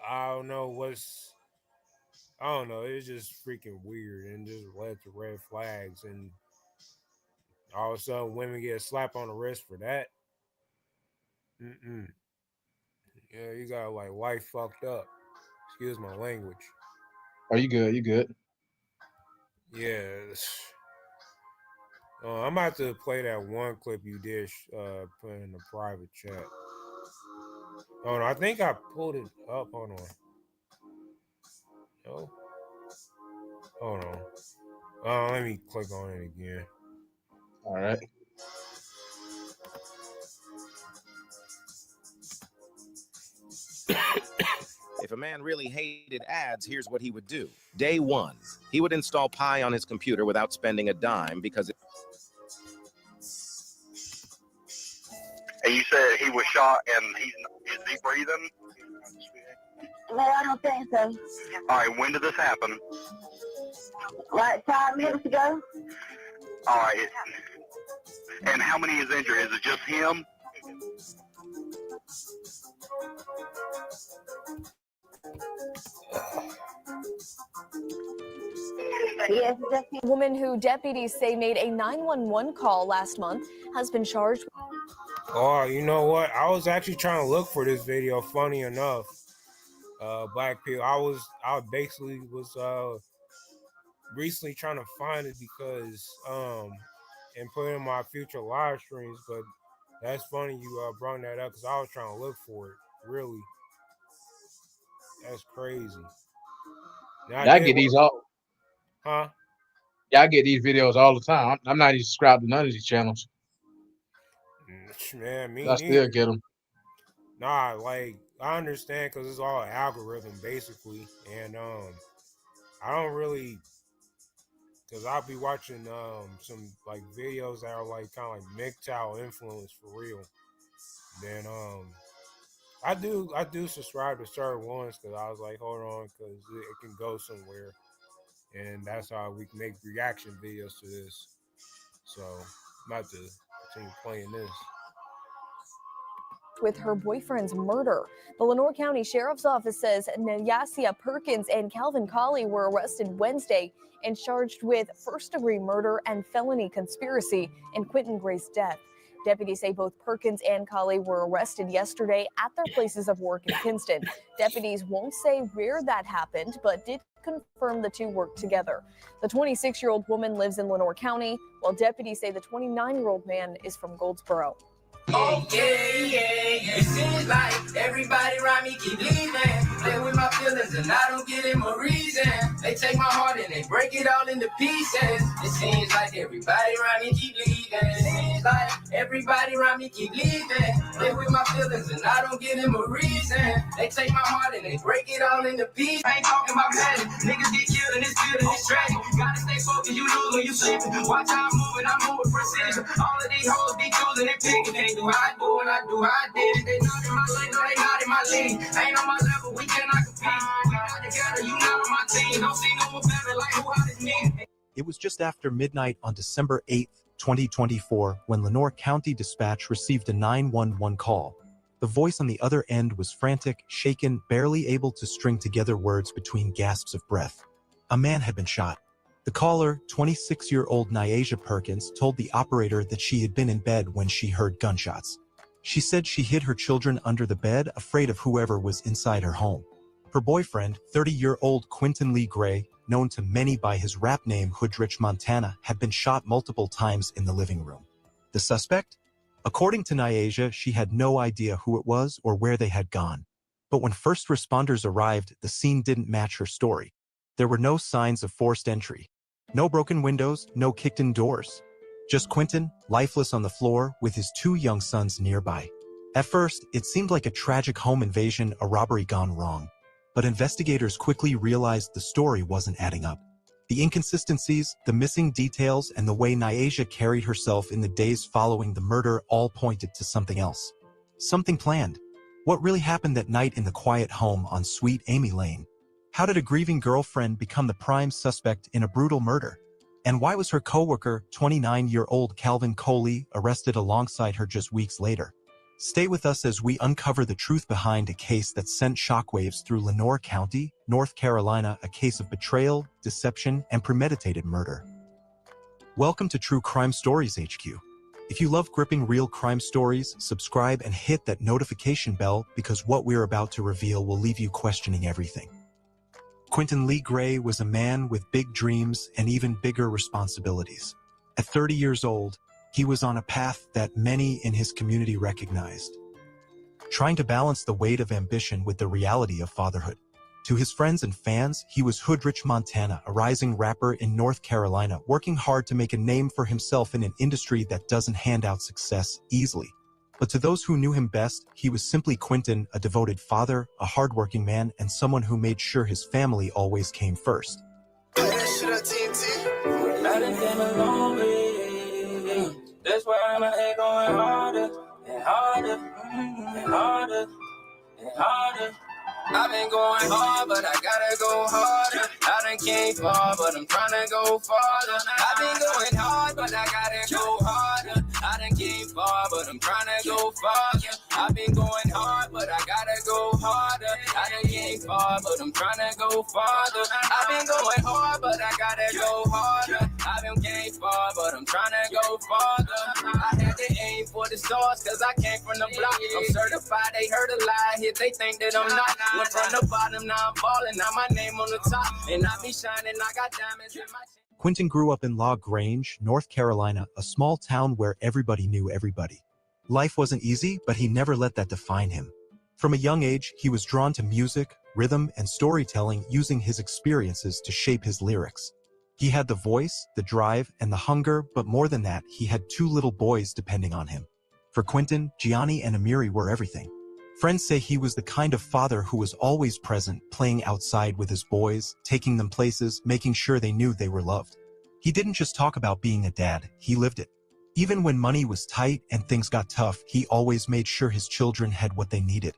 I don't know what's. I don't know. It's just freaking weird and just led to red flags. And all of a sudden, women get a slap on the wrist for that. Yeah, you got like life fucked up. Excuse my language. Oh, you good? You good? Yeah. I'm about to play that one clip you did put in the private chat. Oh no, I think I pulled it up. Hold on. No. Hold on. Let me click on it again. All right. If a man really hated ads, here's what he would do. Day one, he would install Pi on his computer without spending a dime because And you said he was shot and is he breathing? No, I don't think so. All right, when did this happen? Like 5 minutes ago. All right. And how many is injured? Is it just him? Yes, a woman who deputies say made a 911 call last month has been charged. Oh, you know what? I was actually trying to look for this video. Funny enough, Black people. I basically was recently trying to find it because and put it in my future live streams. But that's funny you brought that up because I was trying to look for it. Really, that's crazy. Now, I get these all. Huh? Yeah, I get these videos all the time. I'm not even subscribed to none of these channels. Man, me I still get them. Nah, like I understand because it's all algorithm basically, and I don't really because I'll be watching some like videos that are like kind of like MGTOW influence for real. Then I do subscribe to certain ones because I was like, hold on, because it can go somewhere, and that's how we can make reaction videos to this. So I'm about to continue playing this. With her boyfriend's murder. The Lenoir County Sheriff's Office says Nyasia Perkins and Calvin Colley were arrested Wednesday and charged with first-degree murder and felony conspiracy in Quentin Gray's death. Deputies say both Perkins and Colley were arrested yesterday at their places of work in Kinston. Deputies won't say where that happened, but did confirm the two worked together. The 26-year-old woman lives in Lenoir County, while deputies say the 29-year-old man is from Goldsboro. Oh, yeah. It seems like everybody around me keep leaving. Play with my feelings and I don't give them a reason. They take my heart and they break it all into pieces. It seems like everybody around me keep leaving. It seems like everybody around me keep leaving. Play with my feelings and I don't give them a reason. They take my heart and they break it all into pieces. I ain't talking about magic. Niggas get killed and it's feeling it's tragic. Gotta stay focused, you lose when you sleeping. Watch how I'm moving, I move with precision. All of these hoes be choosing and picking. Do I do what I do, I did it. They not in my lane, no, they not in my league. Ain't on my level, we cannot compete. We not together, you not on my team. Don't see no one better, like who out is me. It was just after midnight on December 8th, 2024, when Lenoir County Dispatch received a 911 call. The voice on the other end was frantic, shaken, barely able to string together words between gasps of breath. A man had been shot. The caller, 26-year-old Nyasia Perkins, told the operator that she had been in bed when she heard gunshots. She said she hid her children under the bed, afraid of whoever was inside her home. Her boyfriend, 30-year-old Quentin Lee Gray, known to many by his rap name Hoodrich Montana, had been shot multiple times in the living room. The suspect? According to Nyasia, she had no idea who it was or where they had gone. But when first responders arrived, the scene didn't match her story. There were no signs of forced entry. No broken windows, no kicked-in doors. Just Quentin, lifeless on the floor, with his two young sons nearby. At first, it seemed like a tragic home invasion, a robbery gone wrong. but investigators quickly realized the story wasn't adding up. The inconsistencies, the missing details, and the way Nyasha carried herself in the days following the murder all pointed to something else. Something planned. What really happened that night in the quiet home on Sweet Amy Lane? How did a grieving girlfriend become the prime suspect in a brutal murder? And why was her coworker, 29-year-old Calvin Coley, arrested alongside her just weeks later? Stay with us as we uncover the truth behind a case that sent shockwaves through Lenoir County, North Carolina, a case of betrayal, deception, and premeditated murder. Welcome to True Crime Stories HQ. If you love gripping real crime stories, subscribe and hit that notification bell because what we're about to reveal will leave you questioning everything. Quentin Lee Gray was a man with big dreams and even bigger responsibilities. At 30 years old, he was on a path that many in his community recognized, trying to balance the weight of ambition with the reality of fatherhood. To his friends and fans, he was Hoodrich Montana, a rising rapper in North Carolina, working hard to make a name for himself in an industry that doesn't hand out success easily. But to those who knew him best, he was simply Quentin, a devoted father, a hardworking man, and someone who made sure his family always came first. That's why I'm going harder and harder and harder and harder. I've been going hard, but I gotta go harder. I done came far, but I'm trying to go farther. I've been going hard, but I gotta go harder. I done came far, but I'm trying to go farther. I've been going hard, but I gotta go harder. I done came far, but I'm trying to go farther. I've been going hard, but I gotta go harder. I've been came far, but I'm trying to go farther. I had to aim for the stars, cause I came from the block. I'm certified, they heard a lie, here they think that I'm not. Went from the bottom, now I'm falling, now my name on the top. And I be shining, I got diamonds in my... Quentin grew up in La Grange, North Carolina, a small town where everybody knew everybody. Life wasn't easy, but he never let that define him. From a young age, he was drawn to music, rhythm, and storytelling, using his experiences to shape his lyrics. He had the voice, the drive, and the hunger, but more than that, he had two little boys depending on him. For Quentin, Gianni and Amiri were everything. Friends say he was the kind of father who was always present, playing outside with his boys, taking them places, making sure they knew they were loved. He didn't just talk about being a dad, he lived it. Even when money was tight and things got tough, he always made sure his children had what they needed.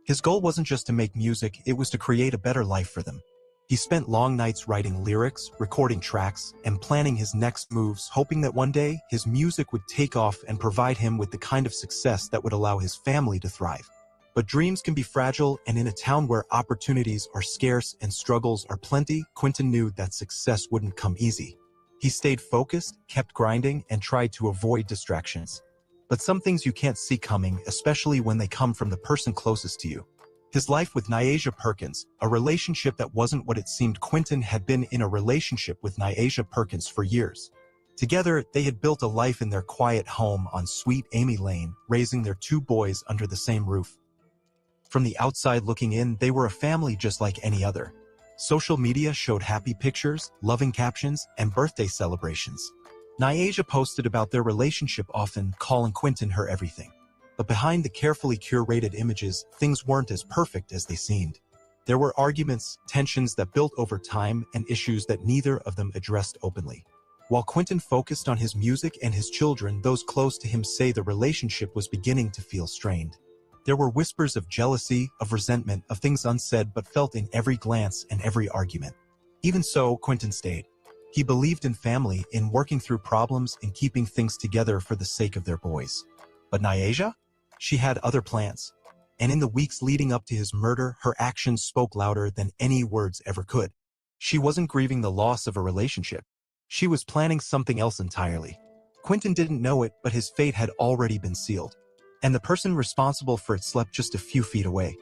His goal wasn't just to make music, it was to create a better life for them. He spent long nights writing lyrics, recording tracks, and planning his next moves, hoping that one day his music would take off and provide him with the kind of success that would allow his family to thrive. But dreams can be fragile, and in a town where opportunities are scarce and struggles are plenty, Quentin knew that success wouldn't come easy. He stayed focused, kept grinding, and tried to avoid distractions. But some things you can't see coming, especially when they come from the person closest to you. His life with Nyasha Perkins, a relationship that wasn't what it seemed. Quentin had been in a relationship with Nyasha Perkins for years. Together, they had built a life in their quiet home on Sweet Amy Lane, raising their two boys under the same roof. From the outside looking in, they were a family just like any other. Social media showed happy pictures, loving captions, and birthday celebrations. Nyasha posted about their relationship, often calling Quentin her everything. But behind the carefully curated images, things weren't as perfect as they seemed. There were arguments, tensions that built over time, and issues that neither of them addressed openly. While Quentin focused on his music and his children, those close to him say the relationship was beginning to feel strained. There were whispers of jealousy, of resentment, of things unsaid but felt in every glance and every argument. Even so, Quentin stayed. He believed in family, in working through problems, in keeping things together for the sake of their boys. But Nyasha? She had other plans. And in the weeks leading up to his murder, her actions spoke louder than any words ever could. She wasn't grieving the loss of a relationship. She was planning something else entirely. Quentin didn't know it, but his fate had already been sealed. And the person responsible for it slept just a few feet away.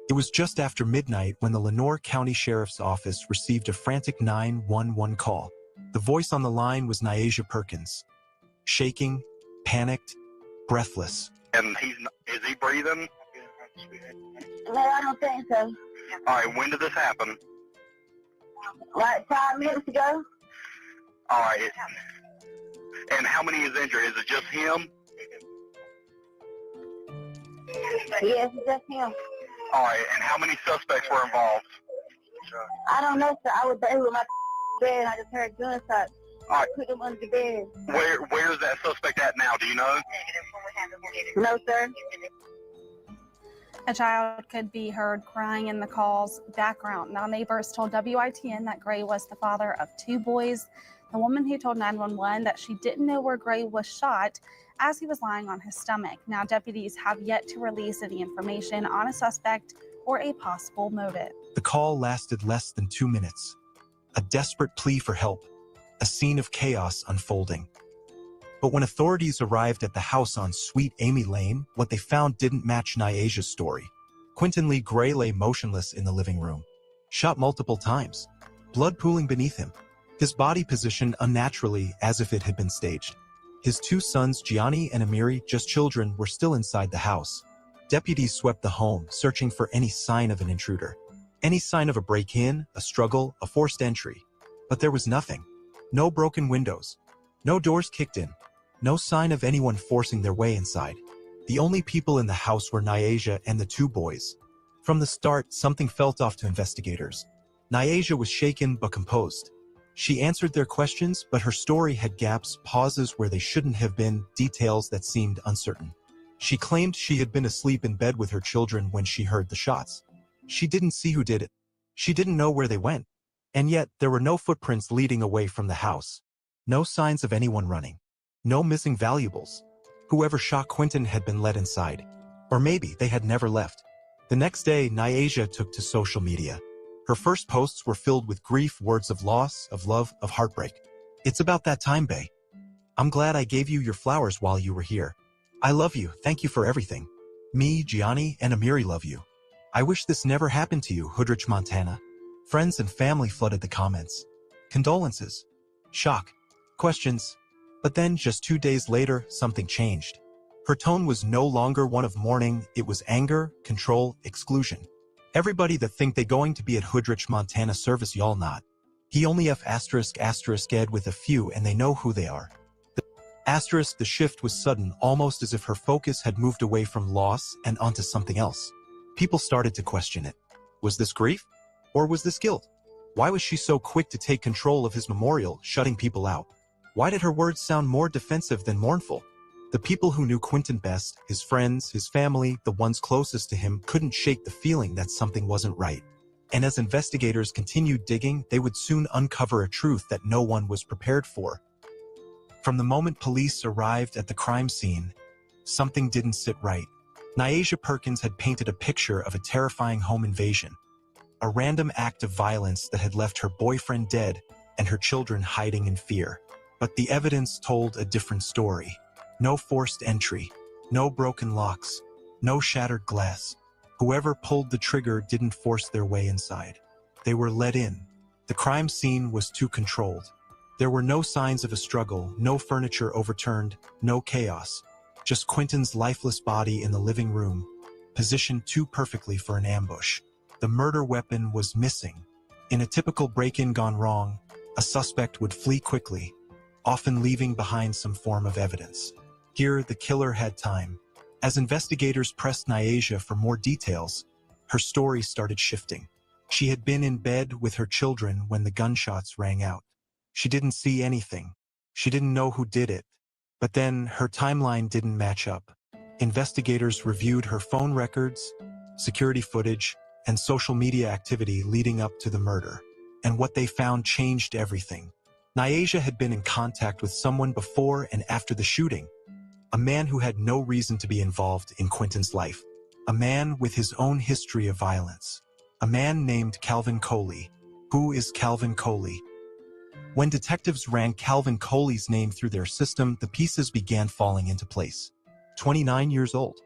It was just after midnight when the Lenoir County Sheriff's Office received a frantic 911 call. The voice on the line was Nyasha Perkins. Shaking, panicked, breathless. And is he breathing? No, I don't think so. All right, when did this happen? Like 5 minutes ago. All right. And how many is injured? Is it just him? Yes, it's just him. All right, and how many suspects were involved? I don't know, sir. I was there with my bed and I just heard gunshots. I put them under the bed. Where's that suspect at now? Do you know? No, sir. A child could be heard crying in the call's background. Now, neighbors told WITN that Gray was the father of 2 boys. The woman who told 911 that she didn't know where Gray was shot as he was lying on his stomach. Now, deputies have yet to release any information on a suspect or a possible motive. The call lasted less than 2 minutes. A desperate plea for help, a scene of chaos unfolding. But when authorities arrived at the house on Sweet Amy Lane, what they found didn't match Nyaja's story. Quentin Lee Gray lay motionless in the living room, shot multiple times, blood pooling beneath him, his body positioned unnaturally as if it had been staged. His 2 sons, Gianni and Amiri, just children, were still inside the house. Deputies swept the home, searching for any sign of an intruder, any sign of a break-in, a struggle, a forced entry. But there was nothing. No broken windows, no doors kicked in, no sign of anyone forcing their way inside. The only people in the house were Nyaja and the 2 boys. From the start, something felt off to investigators. Nyaja was shaken but composed. She answered their questions, but her story had gaps, pauses where they shouldn't have been, details that seemed uncertain. She claimed she had been asleep in bed with her children when she heard the shots. She didn't see who did it. She didn't know where they went. And yet, there were no footprints leading away from the house. No signs of anyone running. No missing valuables. Whoever shot Quentin had been let inside. Or maybe they had never left. The next day, Nyaja took to social media. Her first posts were filled with grief, words of loss, of love, of heartbreak. "It's about that time, bae. I'm glad I gave you your flowers while you were here. I love you, thank you for everything. Me, Gianni, and Amiri love you. I wish this never happened to you, Hoodrich, Montana." Friends and family flooded the comments. Condolences. Shock. Questions. But then, just 2 days later, something changed. Her tone was no longer one of mourning, it was anger, control, exclusion. "Everybody that think they going to be at Hoodrich, Montana service y'all not. He only F *** ed with a few and they know who they are." The shift was sudden, almost as if her focus had moved away from loss and onto something else. People started to question it. Was this grief? Or was this guilt? Why was she so quick to take control of his memorial, shutting people out? Why did her words sound more defensive than mournful? The people who knew Quentin best, his friends, his family, the ones closest to him, couldn't shake the feeling that something wasn't right. And as investigators continued digging, they would soon uncover a truth that no one was prepared for. From the moment police arrived at the crime scene, something didn't sit right. Nyaja Perkins had painted a picture of a terrifying home invasion, a random act of violence that had left her boyfriend dead and her children hiding in fear. But the evidence told a different story. No forced entry, no broken locks, no shattered glass. Whoever pulled the trigger didn't force their way inside. They were let in. The crime scene was too controlled. There were no signs of a struggle, no furniture overturned, no chaos. Just Quentin's lifeless body in the living room, positioned too perfectly for an ambush. The murder weapon was missing. In a typical break-in gone wrong, a suspect would flee quickly, often leaving behind some form of evidence. Here, the killer had time. As investigators pressed Nyaja for more details, her story started shifting. She had been in bed with her children when the gunshots rang out. She didn't see anything. She didn't know who did it. But then, her timeline didn't match up. Investigators reviewed her phone records, security footage, and social media activity leading up to the murder. And what they found changed everything. Nyaja had been in contact with someone before and after the shooting. A man who had no reason to be involved in Quentin's life. A man with his own history of violence. A man named Calvin Coley. Who is Calvin Coley? When detectives ran Calvin Coley's name through their system, the pieces began falling into place. 29 years old.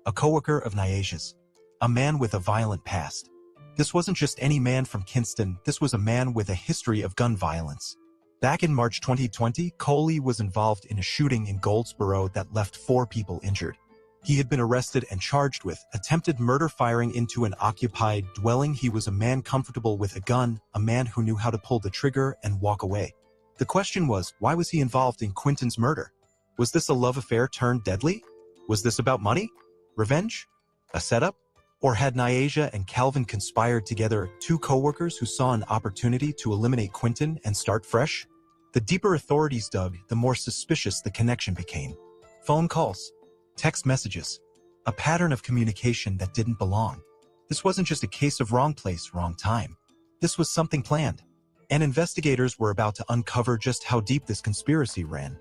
A coworker of Nyaja's. A man with a violent past. This wasn't just any man from Kinston, this was a man with a history of gun violence. Back in March 2020, Coley was involved in a shooting in Goldsboro that left 4 people injured. He had been arrested and charged with attempted murder firing into an occupied dwelling. He was a man comfortable with a gun, a man who knew how to pull the trigger and walk away. The question was, why was he involved in Quentin's murder? Was this a love affair turned deadly? Was this about money? Revenge? A setup? Or had Nyasha and Calvin conspired together, two co-workers who saw an opportunity to eliminate Quentin and start fresh? The deeper authorities dug, the more suspicious the connection became. Phone calls, text messages, a pattern of communication that didn't belong. This wasn't just a case of wrong place, wrong time. This was something planned. And investigators were about to uncover just how deep this conspiracy ran.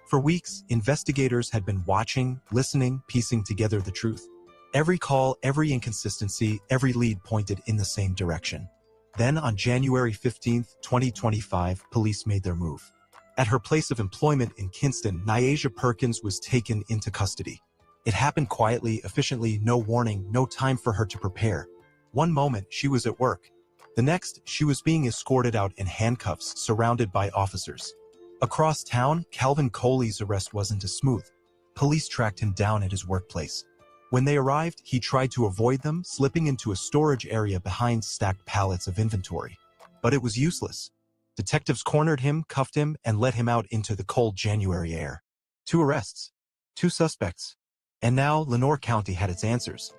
For weeks, investigators had been watching, listening, piecing together the truth. Every call, every inconsistency, every lead pointed in the same direction. Then on January 15, 2025, police made their move. At her place of employment in Kinston, Nyasha Perkins was taken into custody. It happened quietly, efficiently, no warning, no time for her to prepare. One moment, she was at work. The next, she was being escorted out in handcuffs, surrounded by officers. Across town, Calvin Coley's arrest wasn't as smooth. Police tracked him down at his workplace. When they arrived, he tried to avoid them, slipping into a storage area behind stacked pallets of inventory. But it was useless. Detectives cornered him, cuffed him, and let him out into the cold January air. 2 arrests, 2 suspects. And now Lenoir County had its answers.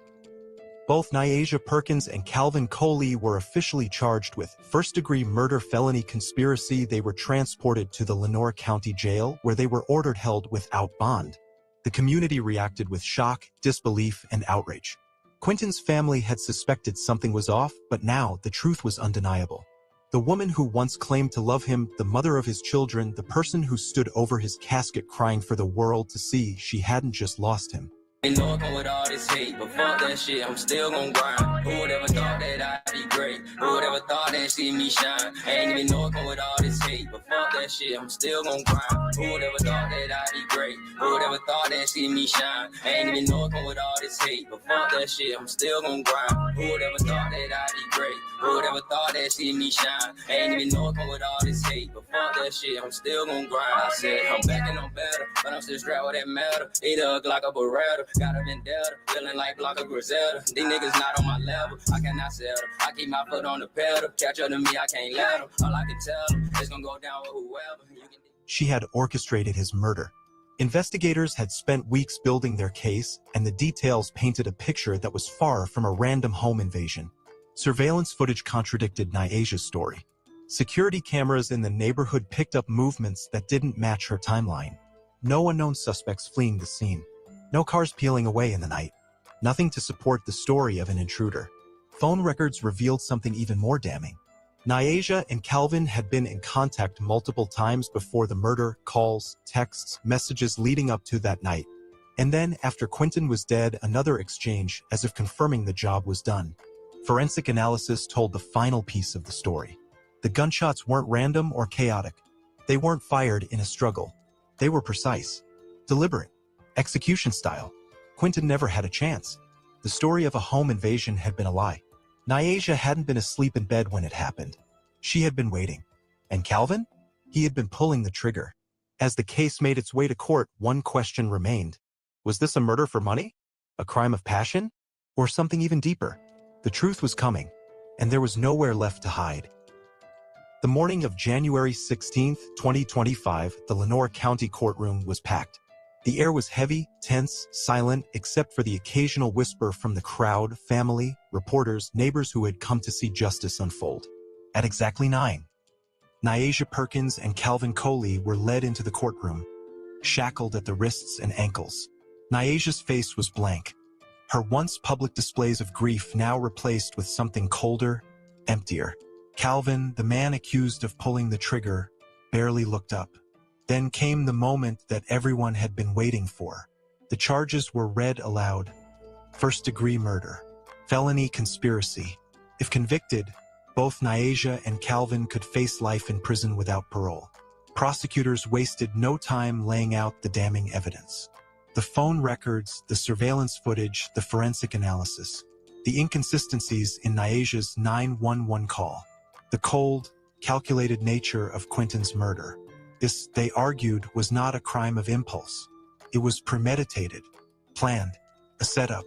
Both Nyasha Perkins and Calvin Coley were officially charged with first-degree murder felony conspiracy. They were transported to the Lenoir County Jail, where they were ordered held without bond. The community reacted with shock, disbelief, and outrage. Quentin's family had suspected something was off, but now the truth was undeniable. The woman who once claimed to love him, the mother of his children, the person who stood over his casket crying for the world to see, she hadn't just lost him. They know I come with all this hate, but fuck that shit, I'm still gon' grind. Who would ever thought that I'd be great? Who would ever thought that see me shine? I ain't even know I come with all this hate, but fuck that shit, I'm still gon' grind. Who would ever thought that I'd be great? Who would ever thought that see me shine? I ain't even know I come with all this hate, but fuck that shit, I'm still gon' grind. Who would ever thought that I'd be great? Who would ever thought that see me shine? I ain't even know I come with all this hate, but fuck that shit, I'm still gon' grind. I said I'm back and I'm better, but I'm still strapped with that metal. Either a Glock or Beretta, got a vendetta. Feeling like Blanca Griselda. These niggas not on my level. I cannot settle. I keep my foot on the pedal. Catch up to me, I can't let them. All I can tell them, it's gonna go down with whoever. She had orchestrated his murder. Investigators had spent weeks building their case, and the details painted a picture that was far from a random home invasion. Surveillance footage contradicted Nyasha's story. Security cameras in the neighborhood picked up movements that didn't match her timeline. No unknown suspects fleeing the scene. No cars peeling away in the night. Nothing to support the story of an intruder. Phone records revealed something even more damning. Nyasha and Calvin had been in contact multiple times before the murder, calls, texts, messages leading up to that night. And then, after Quentin was dead, another exchange, as if confirming the job was done. Forensic analysis told the final piece of the story. The gunshots weren't random or chaotic. They weren't fired in a struggle. They were precise, deliberate. Execution style. Quentin never had a chance. The story of a home invasion had been a lie. Nyasha hadn't been asleep in bed when it happened. She had been waiting. And Calvin? He had been pulling the trigger. As the case made its way to court, one question remained. Was this a murder for money? A crime of passion? Or something even deeper? The truth was coming, and there was nowhere left to hide. The morning of January 16, 2025, the Lenoir County courtroom was packed. The air was heavy, tense, silent, except for the occasional whisper from the crowd, family, reporters, neighbors who had come to see justice unfold. At exactly 9, Nyasha Perkins and Calvin Coley were led into the courtroom, shackled at the wrists and ankles. Nyasha's face was blank, her once public displays of grief now replaced with something colder, emptier. Calvin, the man accused of pulling the trigger, barely looked up. Then came the moment that everyone had been waiting for. The charges were read aloud. First-degree murder. Felony conspiracy. If convicted, both Nyasha and Calvin could face life in prison without parole. Prosecutors wasted no time laying out the damning evidence. The phone records, the surveillance footage, the forensic analysis. The inconsistencies in Nyasha's 911 call. The cold, calculated nature of Quentin's murder. This, they argued, was not a crime of impulse. It was premeditated, planned, a setup.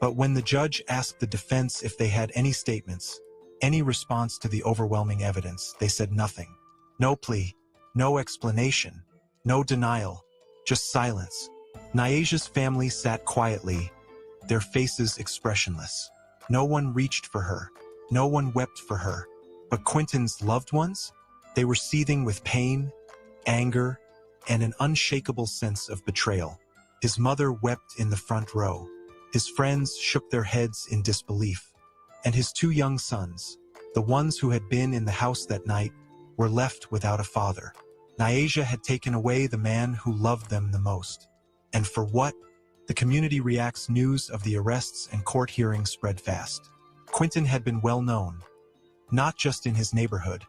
But when the judge asked the defense if they had any statements, any response to the overwhelming evidence, they said nothing. No plea, no explanation, no denial, just silence. Nyasha's family sat quietly, their faces expressionless. No one reached for her. No one wept for her. But Quentin's loved ones? They were seething with pain, anger, and an unshakable sense of betrayal. His mother wept in the front row. His friends shook their heads in disbelief. And his two young sons, the ones who had been in the house that night, were left without a father. Nyasha had taken away the man who loved them the most. And for what? The community reacts. News of the arrests and court hearings spread fast. Quentin had been well known, not just in his neighborhood,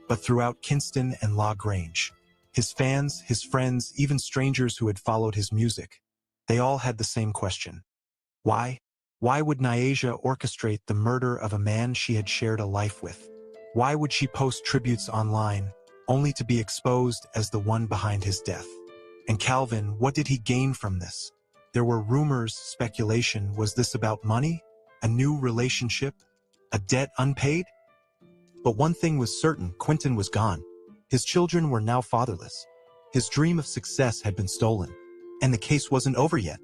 but throughout Kinston and La Grange. His fans, his friends, even strangers who had followed his music, they all had the same question. Why? Why would Nyasha orchestrate the murder of a man she had shared a life with? Why would she post tributes online, only to be exposed as the one behind his death? And Calvin, what did he gain from this? There were rumors, speculation. Was this about money? A new relationship? A debt unpaid? But one thing was certain, Quentin was gone. His children were now fatherless. His dream of success had been stolen. And the case wasn't over yet.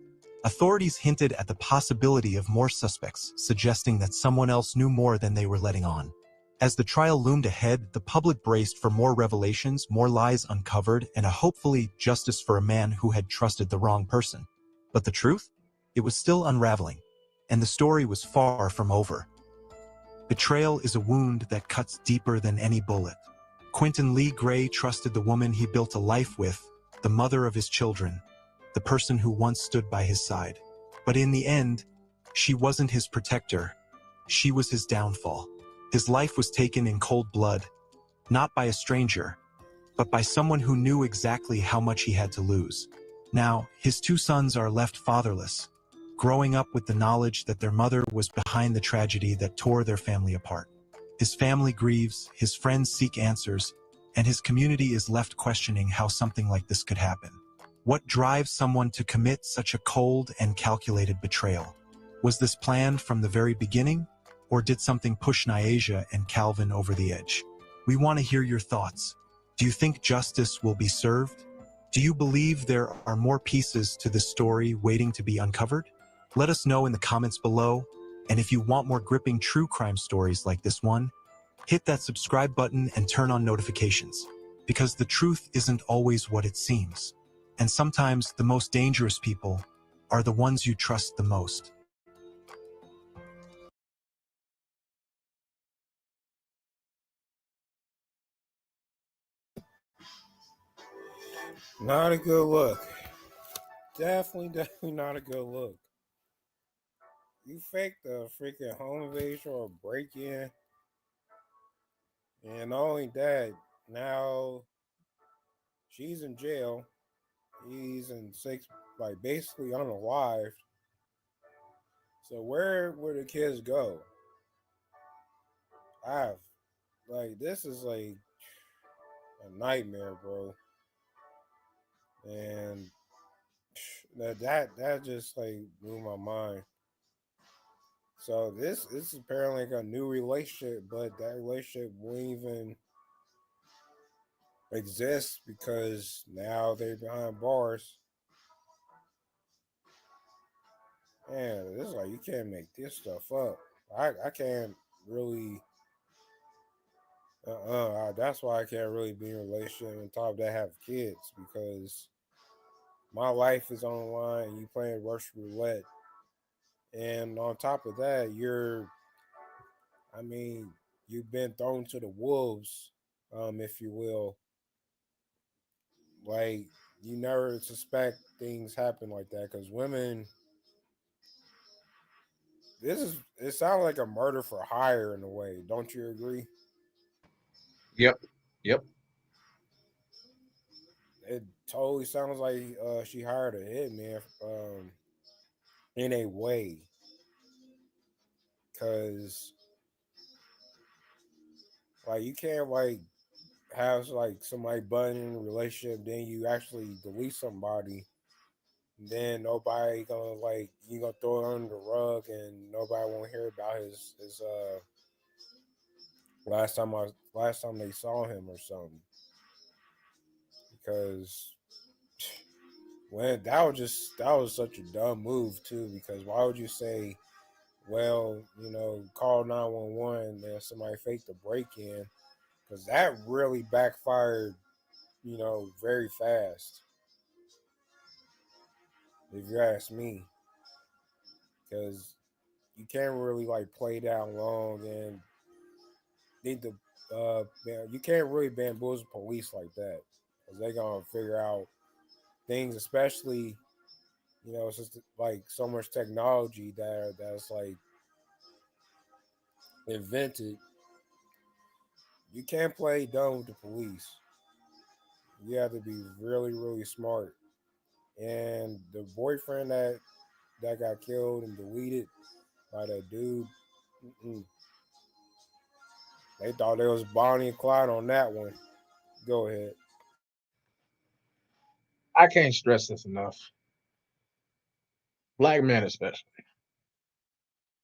Authorities hinted at the possibility of more suspects, suggesting that someone else knew more than they were letting on. As the trial loomed ahead, the public braced for more revelations, more lies uncovered, and a hopefully justice for a man who had trusted the wrong person. But the truth? It was still unraveling, and the story was far from over. Betrayal is a wound that cuts deeper than any bullet. Quentin Lee Gray trusted the woman he built a life with, the mother of his children, the person who once stood by his side. But in the end, she wasn't his protector. She was his downfall. His life was taken in cold blood, not by a stranger, but by someone who knew exactly how much he had to lose. Now, his two sons are left fatherless, growing up with the knowledge that their mother was behind the tragedy that tore their family apart. His family grieves, his friends seek answers, and his community is left questioning how something like this could happen. What drives someone to commit such a cold and calculated betrayal? Was this planned from the very beginning, or did something push Nyasha and Calvin over the edge? We want to hear your thoughts. Do you think justice will be served? Do you believe there are more pieces to this story waiting to be uncovered? Let us know in the comments below, and if you want more gripping true crime stories like this one, hit that subscribe button and turn on notifications, because the truth isn't always what it seems. And sometimes the most dangerous people are the ones you trust the most. Not a good look. Definitely not a good look. You faked a freaking home invasion or a break-in. And not only that, now she's in jail. He's in six, like basically unalived. So where would the kids go? This is like a nightmare, bro. And that just like blew my mind. So this is apparently like a new relationship, but that relationship won't even exist because now they're behind bars. Man, this is like you can't make this stuff up. I can't really. That's why I can't really be in a relationship and top of that have kids because my life is on the line and you playing Russian roulette. And on top of that, you've been thrown to the wolves, if you will. Like, you never suspect things happen like that because women, it sounds like a murder for hire in a way. Don't you agree? Yep. It totally sounds like she hired a hitman in a way. Because, like, you can't, like, have, like, somebody button in a relationship, then you actually delete somebody. Then nobody gonna, like, you gonna throw it under the rug and nobody won't hear about his last time they saw him or something. Because when that was such a dumb move too, because why would you say, well, call 911 and somebody faked the break in, because that really backfired, very fast, if you ask me, because you can't really like play down long and need to you can't really bamboozle police like that, because they're gonna figure out things, especially it's just like so much technology that's like invented. You can't play dumb with the police. You have to be really, really smart. And the boyfriend that got killed and deleted by that dude, mm-mm. They thought it was Bonnie and Clyde on that one. Go ahead. I can't stress this enough. Black men especially.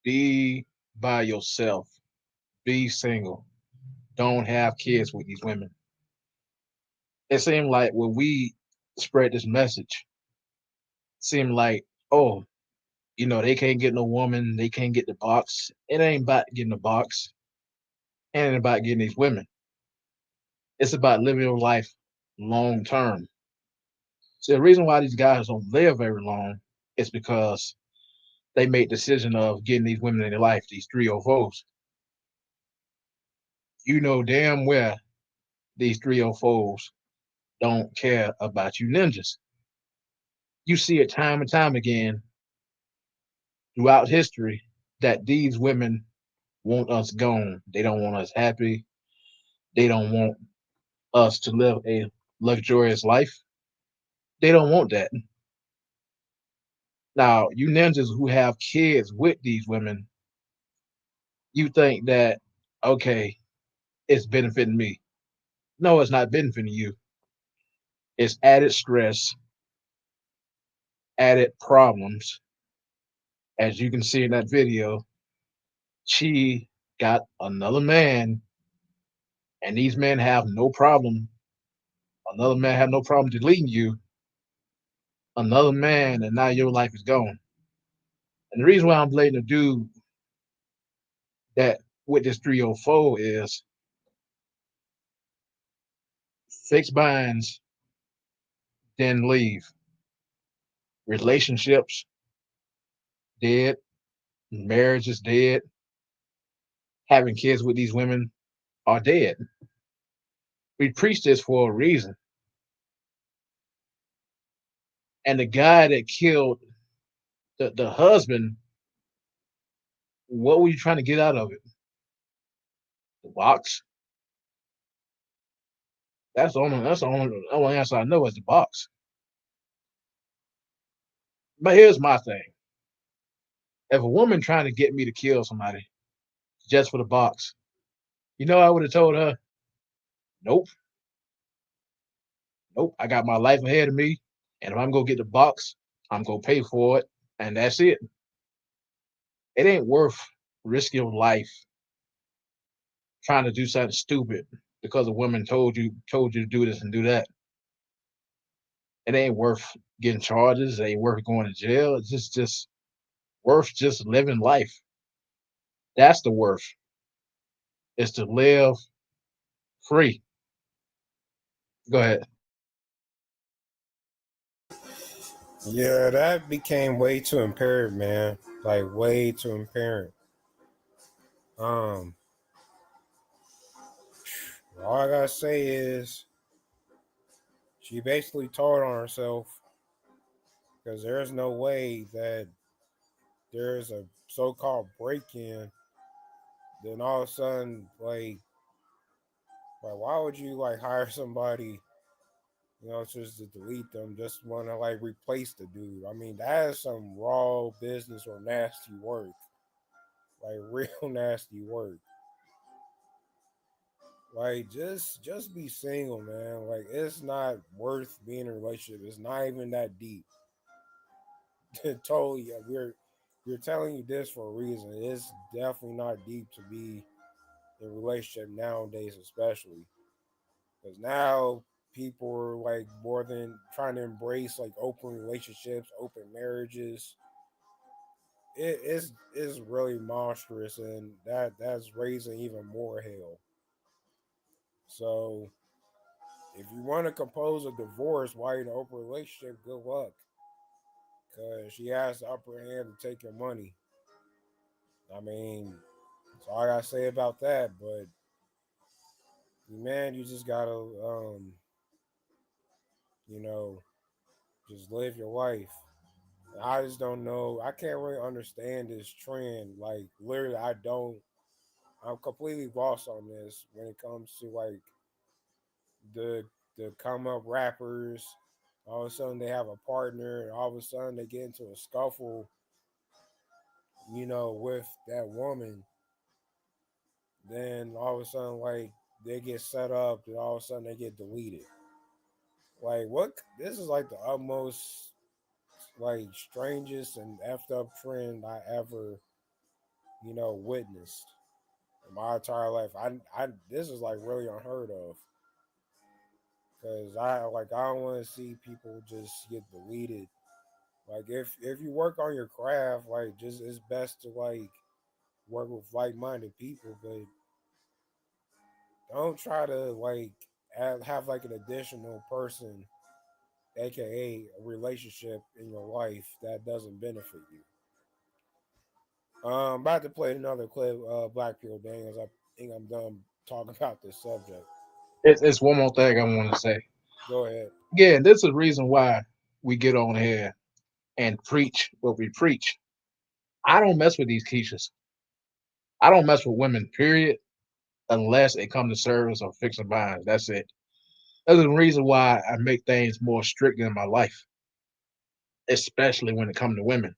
Be by yourself. Be single. Don't have kids with these women. It seemed like when we spread this message, it seemed like, oh, they can't get no woman, they can't get the box. It ain't about getting the box. It ain't about getting these women. It's about living your life long term. So the reason why these guys don't live very long is because they made the decision of getting these women in their life, these 304s. You know damn well these 304s don't care about you ninjas. You see it time and time again throughout history that these women want us gone. They don't want us happy. They don't want us to live a luxurious life. They don't want that. Now, you ninjas who have kids with these women, you think that, okay, it's benefiting me. No, it's not benefiting you. It's added stress, added problems. As you can see in that video, she got another man, and these men have no problem. Another man have no problem deleting you. Another man, and now your life is gone. And the reason why I'm blaming the dude that with this 304 is fixed binds, then leave. Relationships dead, marriage is dead, having kids with these women are dead. We preach this for a reason. And the guy that killed the husband, what were you trying to get out of it? The box? That's the only answer I know is the box. But here's my thing. If a woman trying to get me to kill somebody just for the box, I would have told her, nope, nope, I got my life ahead of me. And if I'm gonna get the box, I'm gonna pay for it. And that's it. It ain't worth risking your life trying to do something stupid because a woman told you to do this and do that. It ain't worth getting charges. It ain't worth going to jail. It's just worth just living life. That's the worth. Is to live free. Go ahead. Yeah, that became way too impaired, man. Like way too impaired. Um, all I gotta say is she basically told on herself, because there's no way that there's a so-called break-in, then all of a sudden, like why would you like hire somebody, just to delete them, just want to like replace the dude? I mean, that is some raw business or nasty work, like real nasty work. Like just be single, man. Like it's not worth being in a relationship. It's not even that deep. Totally, we're telling you this for a reason. It's definitely not deep to be in a relationship nowadays, especially because now people are like more than trying to embrace like open relationships, open marriages. It's really monstrous, and that's raising even more hell. So if you want to compose a divorce while you're in an open relationship, good luck, because she has the upper hand to take your money. I mean, that's all I gotta say about that. But man, you just gotta, you know, just live your life. I just don't know. I can't really understand this trend. Like, literally, I don't. I'm completely lost on this when it comes to like the come up rappers. All of a sudden, they have a partner, and all of a sudden, they get into a scuffle, with that woman. Then all of a sudden, like they get set up, and all of a sudden, they get deleted. Like, what? This is like the utmost, like, strangest and effed up trend I ever, witnessed in my entire life. This is like really unheard of. Cause I don't want to see people just get deleted. Like if you work on your craft, like just it's best to like work with like minded people, but don't try to like have like an additional person, aka a relationship in your life that doesn't benefit you. About to play another clip, Black Pill Daniels. I think I'm done talking about this subject. It's one more thing I want to say. Go ahead. Again, this is the reason why we get on here and preach what we preach. I don't mess with these Keishas. I don't mess with women, period, unless it comes to service or fixing binds. That's it. That's the reason why I make things more strict in my life, especially when it comes to women.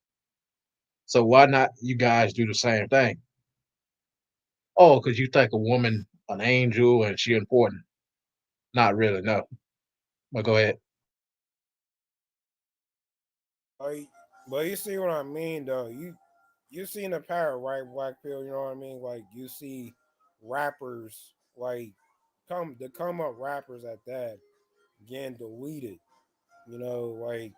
So why not you guys do the same thing? Oh, because you think a woman an angel and she important. Not really, no. But go ahead. Like, but you see what I mean, though. You seen the power, right, Black Pill? You know what I mean? Like you see rappers like come up rappers at that getting deleted. Like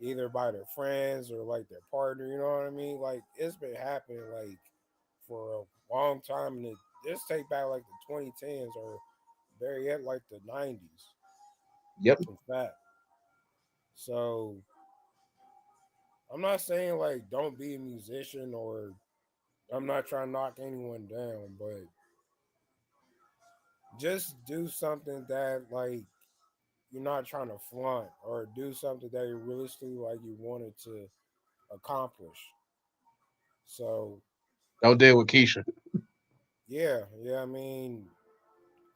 either by their friends or like their partner. You know what I mean? Like it's been happening like for a long time, and this take back like the 2010s or better yet like the 90s. Yep. In fact, so I'm not saying like don't be a musician, or I'm not trying to knock anyone down, but just do something that like you're not trying to flaunt, or do something that you realistically like you wanted to accomplish. So Don't deal with Keisha. yeah, I mean,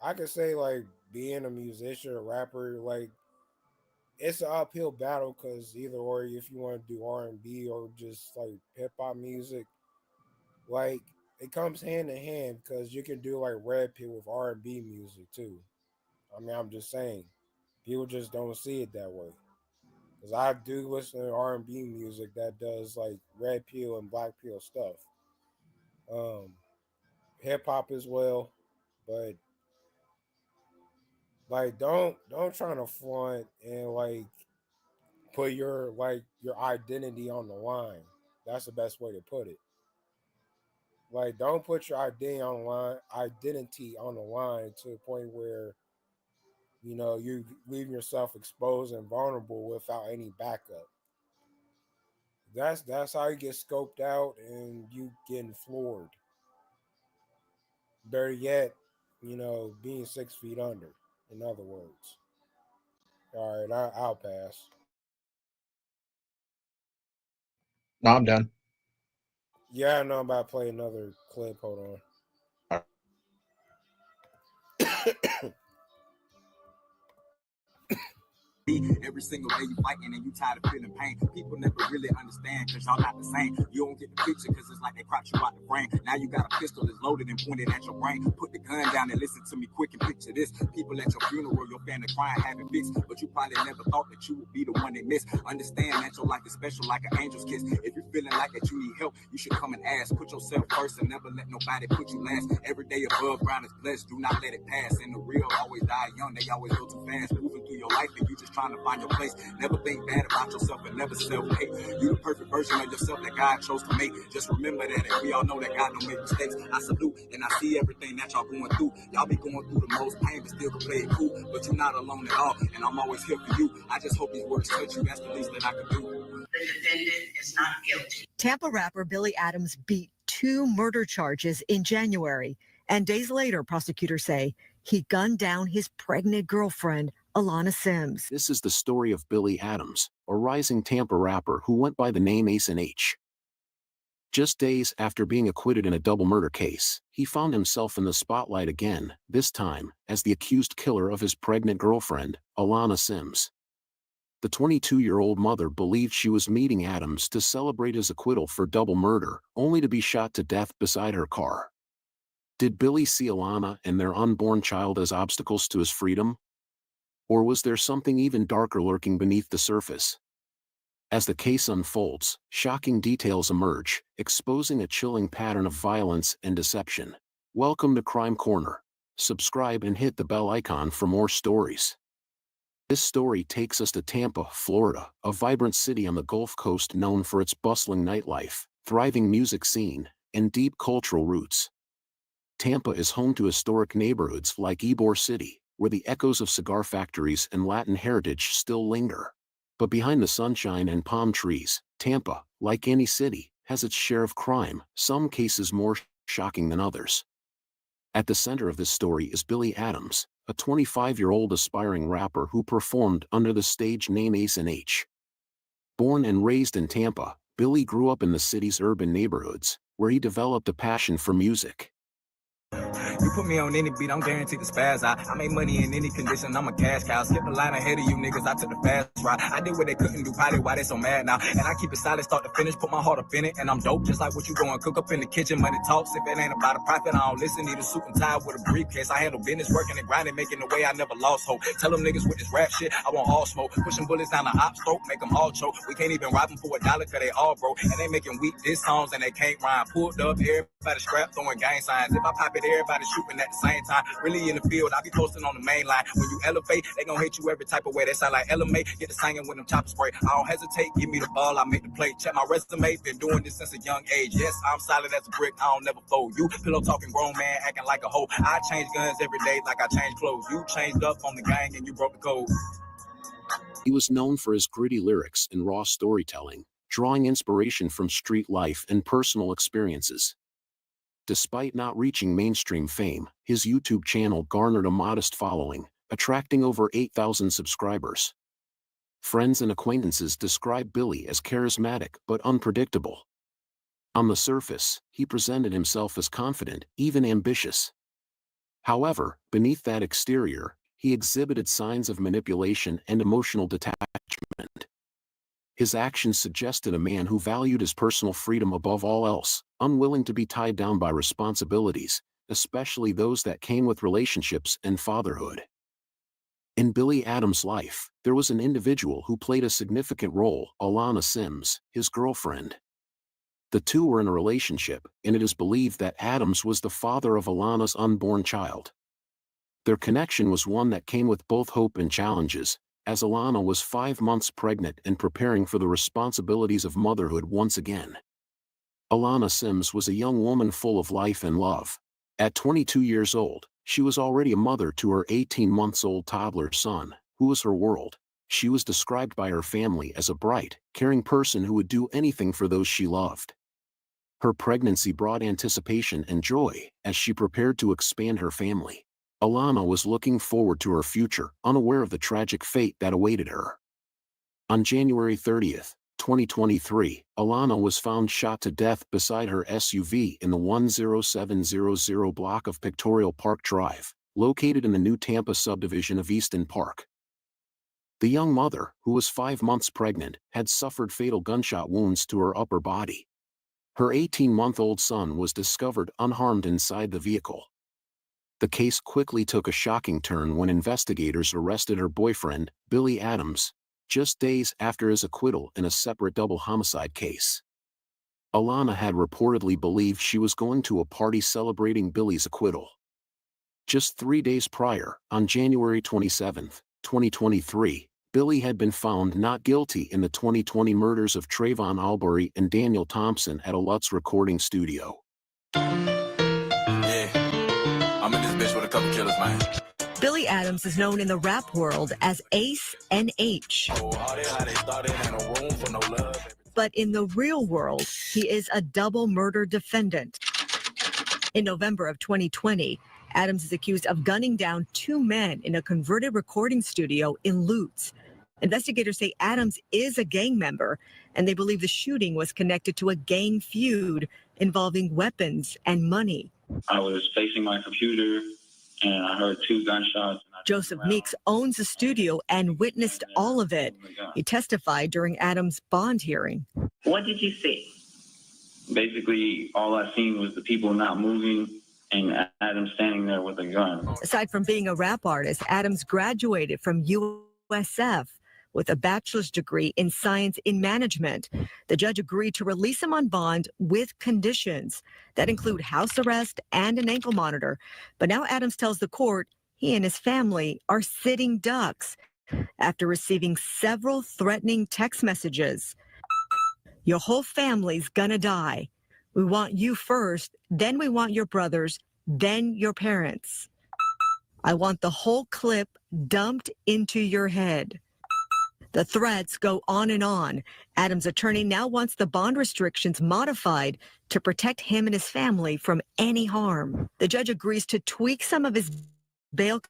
I could say like being a musician or rapper, like it's an uphill battle because either or, if you want to do R&B or just like hip hop music, like it comes hand in hand because you can do like red pill with R&B music too. I mean, I'm just saying, people just don't see it that way. Because I do listen to R&B music that does like red pill and black pill stuff, um, hip hop as well. But like, don't try to flaunt and like put your identity on the line. That's the best way to put it. Like, don't put your identity on the line to the point where you leave yourself exposed and vulnerable without any backup. That's how you get scoped out and you getting floored. Better yet, being 6 feet under. In other words. All right, I'll pass. No, I'm done. Yeah, I know I'm about to play another clip. Hold on. me. Every single day you fighting and you tired of feeling pain. People never really understand because y'all not the same. You don't get the picture because it's like they cropped you out the frame. Now you got a pistol that's loaded and pointed at your brain. Put the gun down and listen to me quick and picture this. People at your funeral, your family crying, having fits, but you probably never thought that you would be the one they miss. Understand that your life is special like an angel's kiss. If you're feeling like that you need help, you should come and ask. Put yourself first and never let nobody put you last. Every day above ground is blessed. Do not let it pass. And the real always die young. They always go too fast. Moving through your life and you just trying to find your place. Never think bad about yourself and never self-hate. You the perfect version of yourself that God chose to make. Just remember that, and we all know that God don't make mistakes. I salute and I see everything that y'all going through. Y'all be going through the most pain, but still can play it cool. But you're not alone at all, and I'm always here for you. I just hope these words touch you. That's the least that I can do. The defendant is not guilty. Tampa rapper Billy Adams beat 2 murder charges in January, and days later, prosecutors say he gunned down his pregnant girlfriend, Alana Sims. This is the story of Billy Adams, a rising Tampa rapper who went by the name Ace and H. Just days after being acquitted in a double murder case, he found himself in the spotlight again, this time as the accused killer of his pregnant girlfriend, Alana Sims. The 22-year-old mother believed she was meeting Adams to celebrate his acquittal for double murder, only to be shot to death beside her car. Did Billy see Alana and their unborn child as obstacles to his freedom? Or was there something even darker lurking beneath the surface? As the case unfolds, shocking details emerge, exposing a chilling pattern of violence and deception. Welcome to Crime Corner. Subscribe and hit the bell icon for more stories. This story takes us to Tampa, Florida, a vibrant city on the Gulf Coast known for its bustling nightlife, thriving music scene, and deep cultural roots. Tampa is home to historic neighborhoods like Ybor City, where the echoes of cigar factories and Latin heritage still linger. But behind the sunshine and palm trees, Tampa, like any city, has its share of crime, some cases more shocking than others. At the center of this story is Billy Adams, a 25-year-old aspiring rapper who performed under the stage name Ace and H. Born and raised in Tampa, Billy grew up in the city's urban neighborhoods, where he developed a passion for music. You put me on any beat, I'm guaranteed to spaz out. I make money in any condition, I'm a cash cow. Skip the line ahead of you niggas, I took the fast route. I did what they couldn't do, probably why they so mad now. And I keep it solid, start to finish, put my heart up in it. And I'm dope, just like what you going cook up in the kitchen. Money talks, if it ain't about a profit, I don't listen. Need a suit and tie with a briefcase. I handle business, working and grinding, making the way I never lost hope. Tell them niggas with this rap shit, I want all smoke. Pushing bullets down the op's throat, make them all choke. We can't even rob them for $1, cause they all broke. And they making weak diss songs and they can't rhyme. Pulled up, everybody scrap, throwing gang signs. If I pop it, everybody shooting at the same time. Really in the field, I be posting on the main line. When you elevate, they gon' hit you every type of way. That sound like LMA, get the singing with them chopper spray. I don't hesitate, give me the ball, I make the play. Check my resume, been doing this since a young age. Yes, I'm solid as a brick, I don't never fold. You pillow talking grown man, acting like a hoe. I change guns every day like I change clothes. You changed up on the gang and you broke the code. He was known for his gritty lyrics and raw storytelling, drawing inspiration from street life and personal experiences. Despite not reaching mainstream fame, his YouTube channel garnered a modest following, attracting over 8,000 subscribers. Friends and acquaintances describe Billy as charismatic but unpredictable. On the surface, he presented himself as confident, even ambitious. However, beneath that exterior, he exhibited signs of manipulation and emotional detachment. His actions suggested a man who valued his personal freedom above all else, unwilling to be tied down by responsibilities, especially those that came with relationships and fatherhood. In Billy Adams' life, there was an individual who played a significant role, Alana Sims, his girlfriend. The two were in a relationship, and it is believed that Adams was the father of Alana's unborn child. Their connection was one that came with both hope and challenges, as Alana was 5 months pregnant and preparing for the responsibilities of motherhood once again. Alana Sims was a young woman full of life and love. At 22 years old, she was already a mother to her 18-month-old toddler son, who was her world. She was described by her family as a bright, caring person who would do anything for those she loved. Her pregnancy brought anticipation and joy as she prepared to expand her family. Alana was looking forward to her future, unaware of the tragic fate that awaited her. On January 30, 2023, Alana was found shot to death beside her SUV in the 10700 block of Pictorial Park Drive, located in the new Tampa subdivision of Easton Park. The young mother, who was 5 months pregnant, had suffered fatal gunshot wounds to her upper body. Her 18-month-old son was discovered unharmed inside the vehicle. The case quickly took a shocking turn when investigators arrested her boyfriend, Billy Adams, just days after his acquittal in a separate double homicide case. Alana had reportedly believed she was going to a party celebrating Billy's acquittal. Just 3 days prior, on January 27, 2023, Billy had been found not guilty in the 2020 murders of Trayvon Albury and Daniel Thompson at a Lutz recording studio. Yeah, I'm in this bitch with a couple killers, man. Billy Adams is known in the rap world as Ace and H. But in the real world, he is a double murder defendant. In November of 2020, Adams is accused of gunning down 2 men in a converted recording studio in Lutz. Investigators say Adams is a gang member, and they believe the shooting was connected to a gang feud involving weapons and money. I was facing my computer, and I heard 2 gunshots. Joseph Meeks owns the studio and witnessed all of it. He testified during Adams' bond hearing. What did you see? Basically, all I seen was the people not moving and Adams standing there with a gun. Aside from being a rap artist, Adams graduated from USF with a bachelor's degree in science in management. The judge agreed to release him on bond with conditions that include house arrest and an ankle monitor. But now Adams tells the court he and his family are sitting ducks after receiving several threatening text messages. Your whole family's gonna die. We want you first, then we want your brothers, then your parents. I want the whole clip dumped into your head. The threats go on and on. Adams' attorney now wants the bond restrictions modified to protect him and his family from any harm. The judge agrees to tweak some of his bail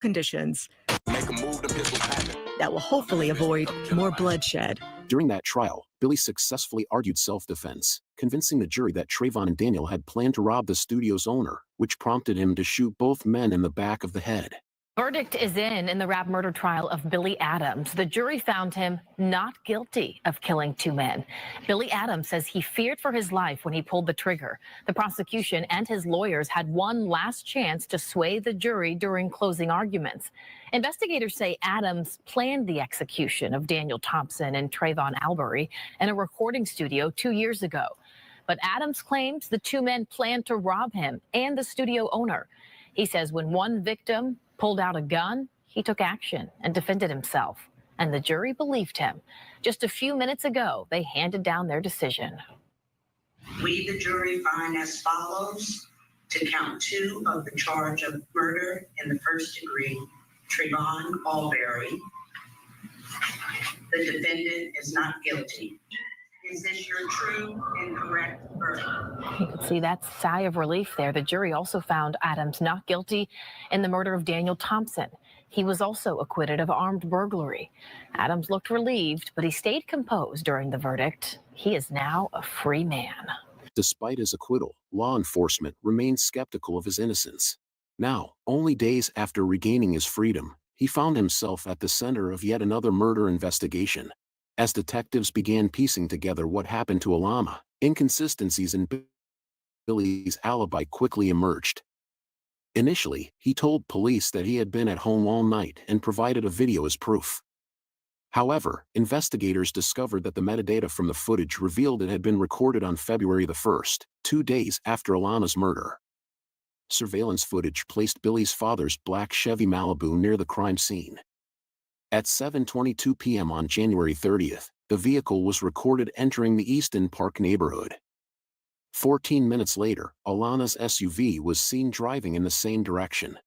conditions that will hopefully avoid more bloodshed. During that trial, Billy successfully argued self-defense, convincing the jury that Trayvon and Daniel had planned to rob the studio's owner, which prompted him to shoot both men in the back of the head. Verdict is in the rap murder trial of Billy Adams. The jury found him not guilty of killing 2 men. Billy Adams says he feared for his life when he pulled the trigger. The prosecution and his lawyers had one last chance to sway the jury during closing arguments. Investigators say Adams planned the execution of Daniel Thompson and Trayvon Albury in a recording studio 2 years ago. But Adams claims the 2 men planned to rob him and the studio owner. He says when one victim pulled out a gun, he took action and defended himself, and the jury believed him. Just a few minutes ago, they handed down their decision. We, the jury, find as follows: to count 2 of the charge of murder in the first degree, Trayvon Albury. The defendant is not guilty. Is this your true and correct verdict? You can see that sigh of relief there. The jury also found Adams not guilty in the murder of Daniel Thompson. He was also acquitted of armed burglary. Adams looked relieved, but he stayed composed during the verdict. He is now a free man. Despite his acquittal, law enforcement remained skeptical of his innocence. Now, only days after regaining his freedom, he found himself at the center of yet another murder investigation. As detectives began piecing together what happened to Alana, inconsistencies in Billy's alibi quickly emerged. Initially, he told police that he had been at home all night and provided a video as proof. However, investigators discovered that the metadata from the footage revealed it had been recorded on February the 1st, 2 days after Alana's murder. Surveillance footage placed Billy's father's black Chevy Malibu near the crime scene. At 7:22 p.m. on January 30th, the vehicle was recorded entering the Easton Park neighborhood. 14 minutes later, Alana's SUV was seen driving in the same direction.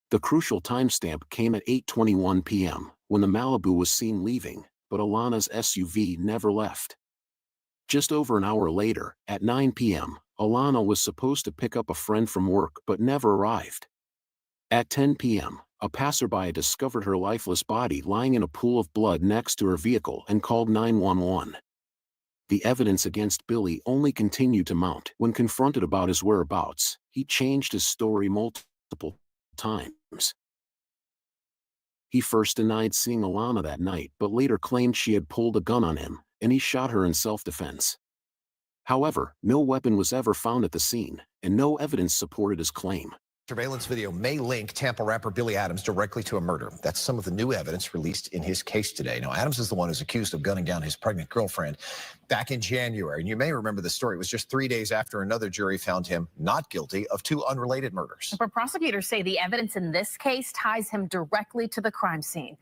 The crucial timestamp came at 8:21 p.m., when the Malibu was seen leaving, but Alana's SUV never left. Just over an hour later, at 9 p.m., Alana was supposed to pick up a friend from work but never arrived. At 10 p.m., a passerby discovered her lifeless body lying in a pool of blood next to her vehicle and called 911. The evidence against Billy only continued to mount. When confronted about his whereabouts, he changed his story multiple times. He first denied seeing Alana that night, but later claimed she had pulled a gun on him, and he shot her in self-defense. However, no weapon was ever found at the scene, and no evidence supported his claim. Surveillance video may link Tampa rapper Billy Adams directly to a murder. That's some of the new evidence released in his case today. Now, Adams is the one who's accused of gunning down his pregnant girlfriend back in January. And you may remember the story. It was just 3 days after another jury found him not guilty of 2 unrelated murders. But prosecutors say the evidence in this case ties him directly to the crime scene.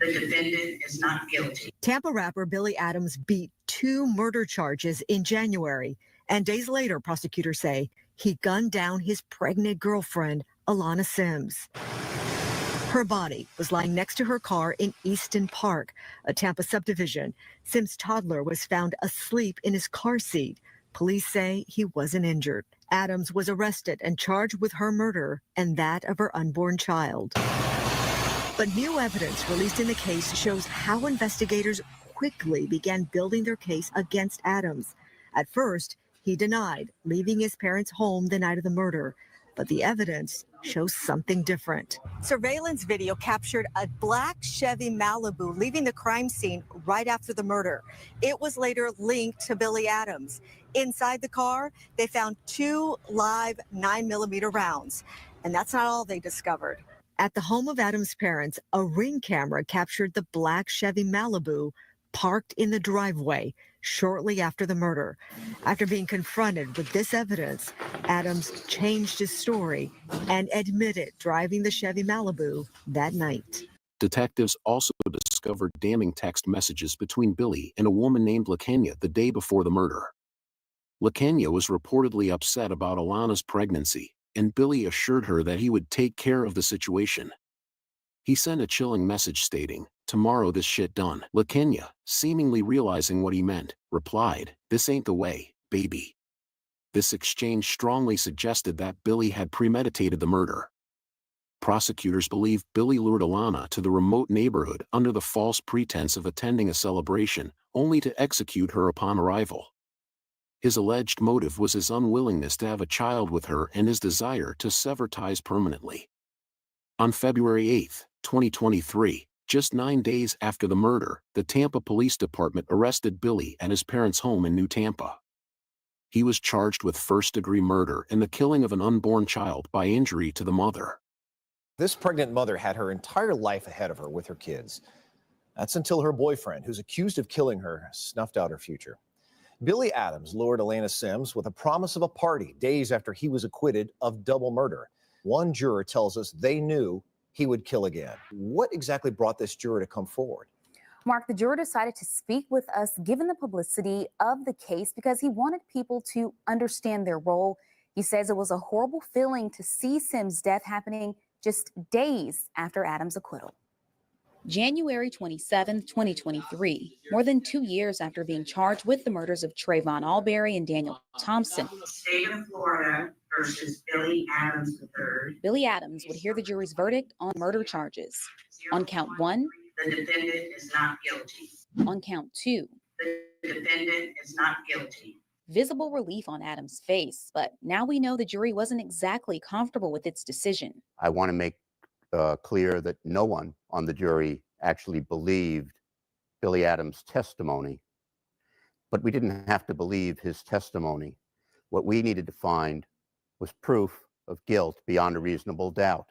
The defendant is not guilty. Tampa rapper Billy Adams beat 2 murder charges in January, and days later, prosecutors say he gunned down his pregnant girlfriend, Alana Sims. Her body was lying next to her car in Easton Park, a Tampa subdivision. Sims' toddler was found asleep in his car seat. Police say he wasn't injured. Adams was arrested and charged with her murder and that of her unborn child. But new evidence released in the case shows how investigators quickly began building their case against Adams. At first, he denied leaving his parents' home the night of the murder, but the evidence shows something different. Surveillance video captured a black Chevy Malibu leaving the crime scene right after the murder. It was later linked to Billy Adams. Inside the car, they found 2 live 9mm rounds, and that's not all they discovered. At the home of Adams' parents, a Ring camera captured the black Chevy Malibu parked in the driveway shortly after the murder. After being confronted with this evidence, Adams changed his story and admitted driving the Chevy Malibu that night. Detectives also discovered damning text messages between Billy and a woman named LaKenya the day before the murder. LaKenya was reportedly upset about Alana's pregnancy, and Billy assured her that he would take care of the situation. He sent a chilling message stating, "Tomorrow this shit done." LaKenya, seemingly realizing what he meant, replied, "This ain't the way, baby." This exchange strongly suggested that Billy had premeditated the murder. Prosecutors believe Billy lured Alana to the remote neighborhood under the false pretense of attending a celebration, only to execute her upon arrival. His alleged motive was his unwillingness to have a child with her and his desire to sever ties permanently. On February 8, 2023, just 9 days after the murder, the Tampa Police Department arrested Billy at his parents' home in New Tampa. He was charged with first-degree murder and the killing of an unborn child by injury to the mother. This pregnant mother had her entire life ahead of her with her kids. That's until her boyfriend, who's accused of killing her, snuffed out her future. Billy Adams lured Alana Sims with a promise of a party days after he was acquitted of double murder. One juror tells us they knew he would kill again. What exactly brought this juror to come forward? Mark, the juror decided to speak with us given the publicity of the case because he wanted people to understand their role. He says it was a horrible feeling to see Sims' death happening just days after Adams' acquittal. January 27, 2023, more than 2 years after being charged with the murders of Trayvon Albury and Daniel Thompson. State of Florida versus Billy Adams III. Billy Adams would hear the jury's verdict on murder charges. On count 1, the defendant is not guilty. On count 2, the defendant is not guilty. Visible relief on Adams' face, but now we know the jury wasn't exactly comfortable with its decision. I want to make clear that no one on the jury actually believed Billy Adams' testimony, but we didn't have to believe his testimony. What we needed to find was proof of guilt beyond a reasonable doubt,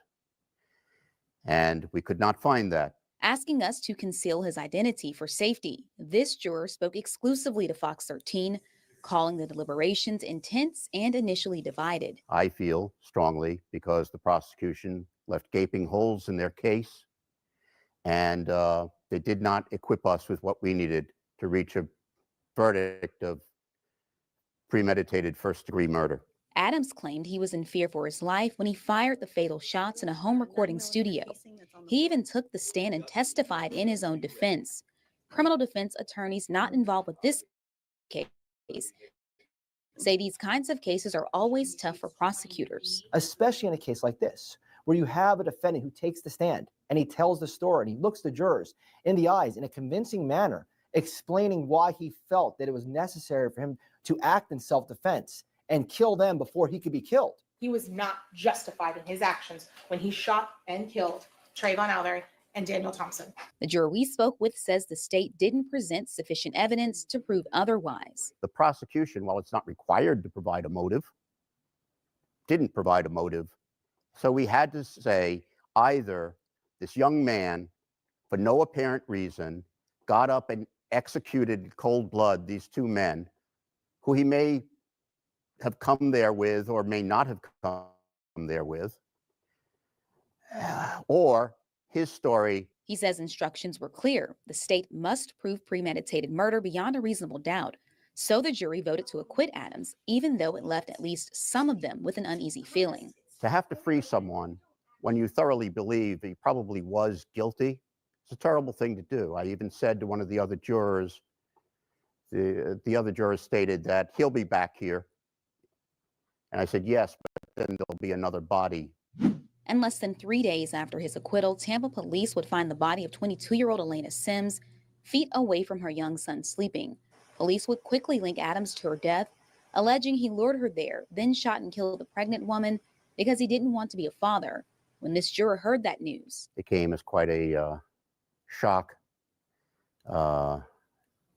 and we could not find that. Asking us to conceal his identity for safety, this juror spoke exclusively to Fox 13, calling the deliberations intense and initially divided. I feel strongly because the prosecution left gaping holes in their case, and they did not equip us with what we needed to reach a verdict of premeditated first-degree murder. Adams claimed he was in fear for his life when he fired the fatal shots in a home recording studio. He even took the stand and testified in his own defense. Criminal defense attorneys not involved with this case say these kinds of cases are always tough for prosecutors. Especially in a case like this, where you have a defendant who takes the stand and he tells the story and he looks the jurors in the eyes in a convincing manner, explaining why he felt that it was necessary for him to act in self-defense and kill them before he could be killed. He was not justified in his actions when he shot and killed Trayvon Albury and Daniel Thompson. The juror we spoke with says the state didn't present sufficient evidence to prove otherwise. The prosecution, while it's not required to provide a motive, didn't provide a motive. So we had to say either this young man, for no apparent reason, got up and executed in cold blood these two men who he may have come there with or may not have come there with, or his story. He says instructions were clear. The state must prove premeditated murder beyond a reasonable doubt. So the jury voted to acquit Adams, even though it left at least some of them with an uneasy feeling. To have to free someone when you thoroughly believe he probably was guilty, it's a terrible thing to do. I even said to one of the other jurors, the other jurors stated that he'll be back here. And I said, yes, but then there'll be another body. And less than 3 days after his acquittal, Tampa police would find the body of 22-year-old Elena Sims feet away from her young son sleeping. Police would quickly link Adams to her death, alleging he lured her there, then shot and killed the pregnant woman because he didn't want to be a father. When this juror heard that news, it came as quite a shock,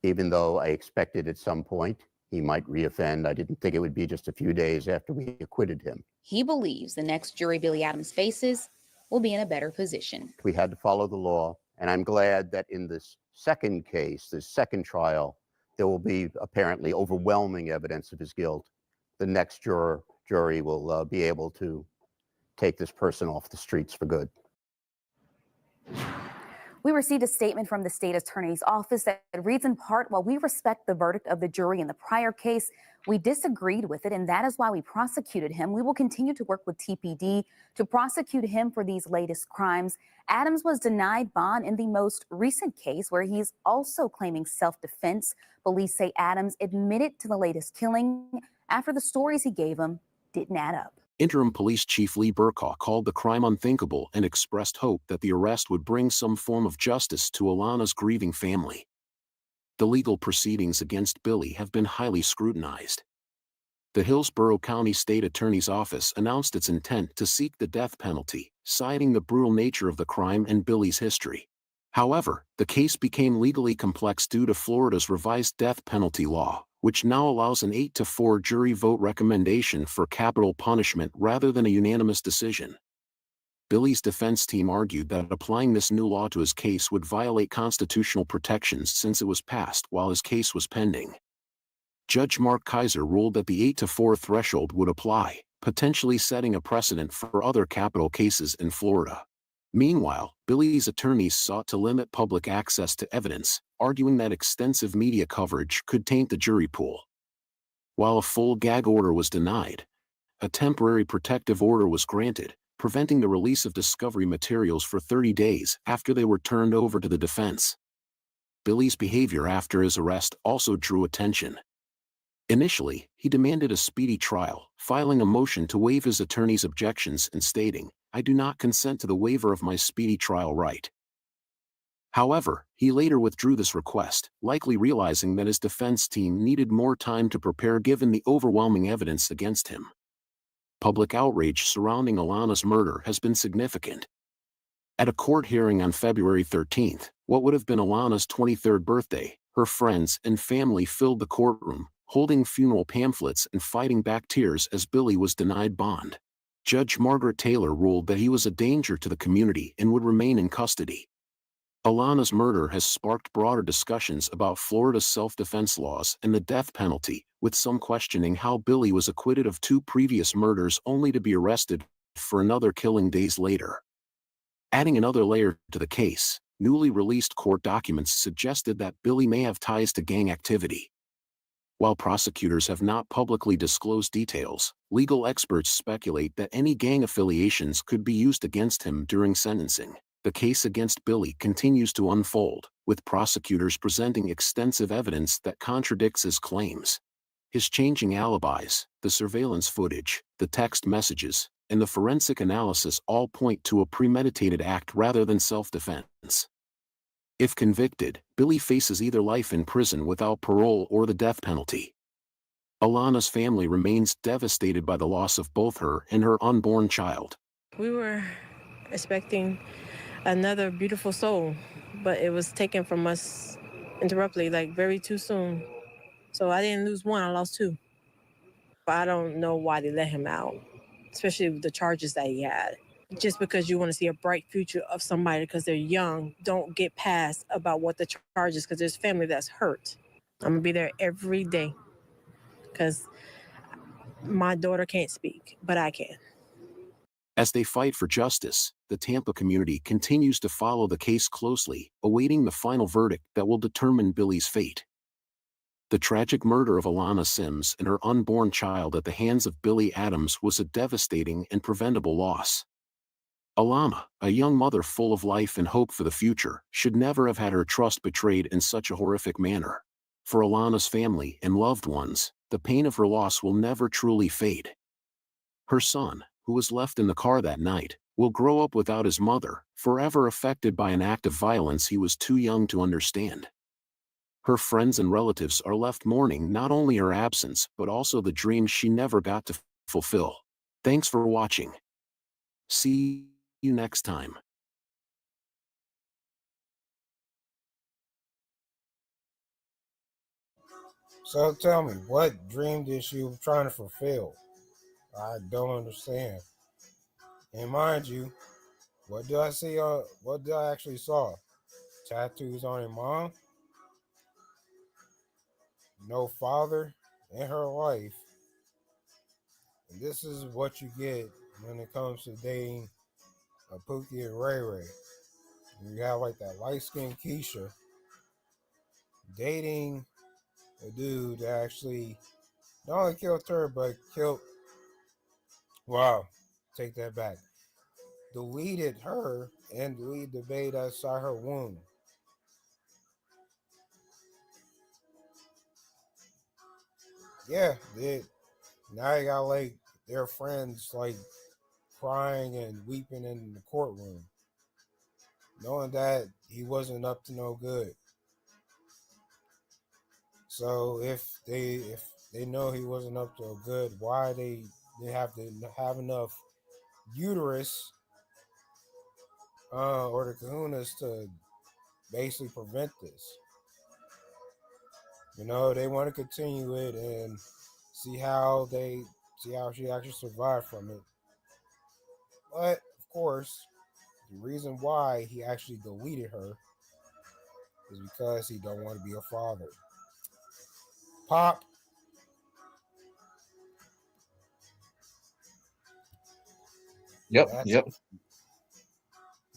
even though I expected at some point he might reoffend. I didn't think it would be just a few days after we acquitted him. He believes the next jury Billy Adams faces will be in a better position. We had to follow the law, and I'm glad that in this second case, this second trial, there will be apparently overwhelming evidence of his guilt. The next jury will be able to take this person off the streets for good. We received a statement from the state attorney's office that reads in part, while we respect the verdict of the jury in the prior case, we disagreed with it, and that is why we prosecuted him. We will continue to work with TPD to prosecute him for these latest crimes. Adams was denied bond in the most recent case, where he's also claiming self-defense. Police say Adams admitted to the latest killing after the stories he gave him didn't add up. Interim Police Chief Lee Burkaw called the crime unthinkable and expressed hope that the arrest would bring some form of justice to Alana's grieving family. The legal proceedings against Billy have been highly scrutinized. The Hillsborough County State Attorney's Office announced its intent to seek the death penalty, citing the brutal nature of the crime and Billy's history. However, the case became legally complex due to Florida's revised death penalty law, which now allows an 8-4 jury vote recommendation for capital punishment rather than a unanimous decision. Billy's defense team argued that applying this new law to his case would violate constitutional protections since it was passed while his case was pending. Judge Mark Kaiser ruled that the 8-4 threshold would apply, potentially setting a precedent for other capital cases in Florida. Meanwhile, Billy's attorneys sought to limit public access to evidence, arguing that extensive media coverage could taint the jury pool. While a full gag order was denied, a temporary protective order was granted, preventing the release of discovery materials for 30 days after they were turned over to the defense. Billy's behavior after his arrest also drew attention. Initially, he demanded a speedy trial, filing a motion to waive his attorney's objections and stating, "I do not consent to the waiver of my speedy trial right." However, he later withdrew this request, likely realizing that his defense team needed more time to prepare given the overwhelming evidence against him. Public outrage surrounding Alana's murder has been significant. At a court hearing on February 13th, what would have been Alana's 23rd birthday, her friends and family filled the courtroom, holding funeral pamphlets and fighting back tears as Billy was denied bond. Judge Margaret Taylor ruled that he was a danger to the community and would remain in custody. Alana's murder has sparked broader discussions about Florida's self-defense laws and the death penalty, with some questioning how Billy was acquitted of 2 previous murders only to be arrested for another killing days later. Adding another layer to the case, newly released court documents suggested that Billy may have ties to gang activity. While prosecutors have not publicly disclosed details, legal experts speculate that any gang affiliations could be used against him during sentencing. The case against Billy continues to unfold, with prosecutors presenting extensive evidence that contradicts his claims. His changing alibis, the surveillance footage, the text messages, and the forensic analysis all point to a premeditated act rather than self-defense. If convicted, Billy faces either life in prison without parole or the death penalty. Alana's family remains devastated by the loss of both her and her unborn child. We were expecting another beautiful soul, but it was taken from us interruptly, like very too soon. So I didn't lose one, I lost two. But I don't know why they let him out, especially with the charges that he had. Just because you want to see a bright future of somebody because they're young, don't get past about what the charges, because there's family that's hurt. I'm gonna be there every day because my daughter can't speak, but I can. As they fight for justice, the Tampa community continues to follow the case closely, awaiting the final verdict that will determine Billy's fate. The tragic murder of Alana Sims and her unborn child at the hands of Billy Adams was a devastating and preventable loss. Alana, a young mother full of life and hope for the future, should never have had her trust betrayed in such a horrific manner. For Alana's family and loved ones, the pain of her loss will never truly fade. Her son, who was left in the car that night, will grow up without his mother, forever affected by an act of violence he was too young to understand. Her friends and relatives are left mourning not only her absence but also the dreams she never got to fulfill. Thanks for watching. See you next time. So tell me, what dream did she trying to fulfill? I don't understand. And mind you, what did I see? What did I actually saw? Tattoos on her mom, no father in her life. And this is what you get when it comes to dating a Pookie and Ray Ray. You have like that light skinned Keisha dating a dude that actually not only killed her, but killed, wow, take that back, deleted her and deleted the baby outside her womb. Yeah, now you got like their friends like crying and weeping in the courtroom, knowing that he wasn't up to no good. So if they know he wasn't up to a good, why they have to have enough uterus or the kahunas to basically prevent this? You know, they want to continue it and see how she actually survived from it. But of course, the reason why he actually deleted her is because he don't want to be a father. Pop. Yep.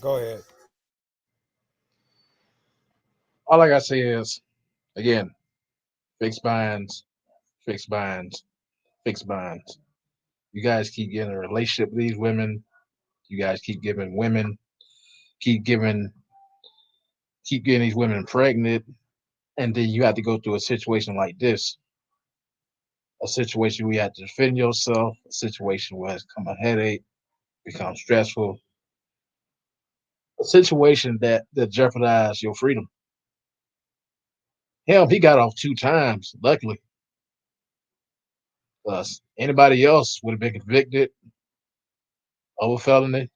Go ahead. All I gotta say is, again, fixed binds, fixed binds, fixed binds. You guys keep getting a relationship with these women. You guys keep giving women, keep giving, keep getting these women pregnant, and then you have to go through a situation like this, a situation where you have to defend yourself, a situation where it's become a headache, become stressful, a situation that jeopardized your freedom. Hell, he got off 2 times, luckily. Anybody else would have been convicted of a felony.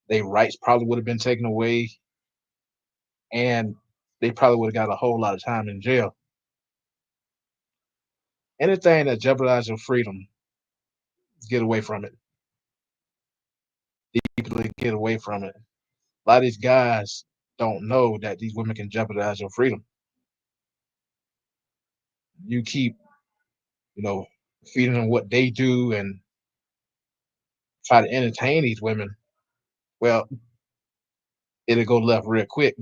Their rights probably would have been taken away, and they probably would have got a whole lot of time in jail. Anything that jeopardizes your freedom, get away from it. People get away from it. A lot of these guys don't know that these women can jeopardize your freedom. You keep, you know, feeding them what they do and try to entertain these women. Well, it'll go left real quick.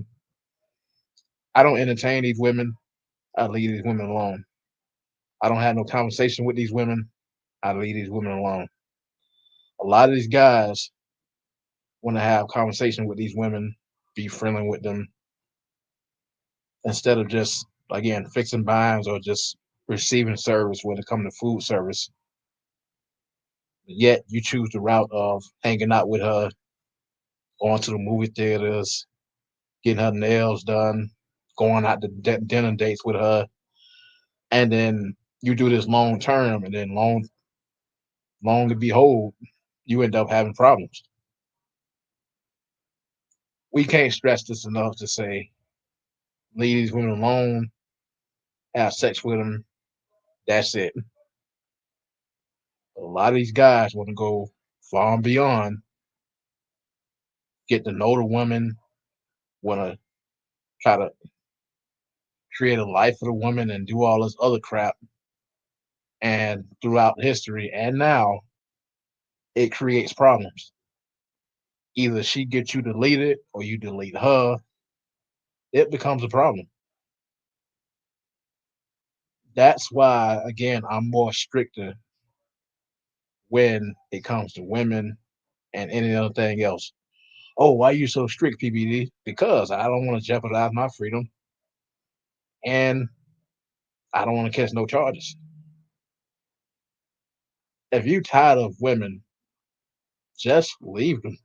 I don't entertain these women. I leave these women alone. I don't have no conversation with these women. I leave these women alone. A lot of these guys want to have conversation with these women, be friendly with them, instead of just, again, fixing binds or just receiving service when it comes to food service. Yet you choose the route of hanging out with her, going to the movie theaters, getting her nails done, going out to dinner dates with her, and then you do this long term, and then long and behold, you end up having problems. we can't stress this enough to say, leave these women alone, have sex with them. That's it. A lot of these guys want to go far and beyond, get to know the woman, want to try to create a life for the woman and do all this other crap. And throughout history and now, it creates problems. Either she gets you deleted or you delete her. It becomes a problem. That's why, again, I'm more stricter when it comes to women and any other thing else. Oh, why are you so strict, PBD? Because I don't want to jeopardize my freedom and I don't want to catch no charges. If you're tired of women, just leave them.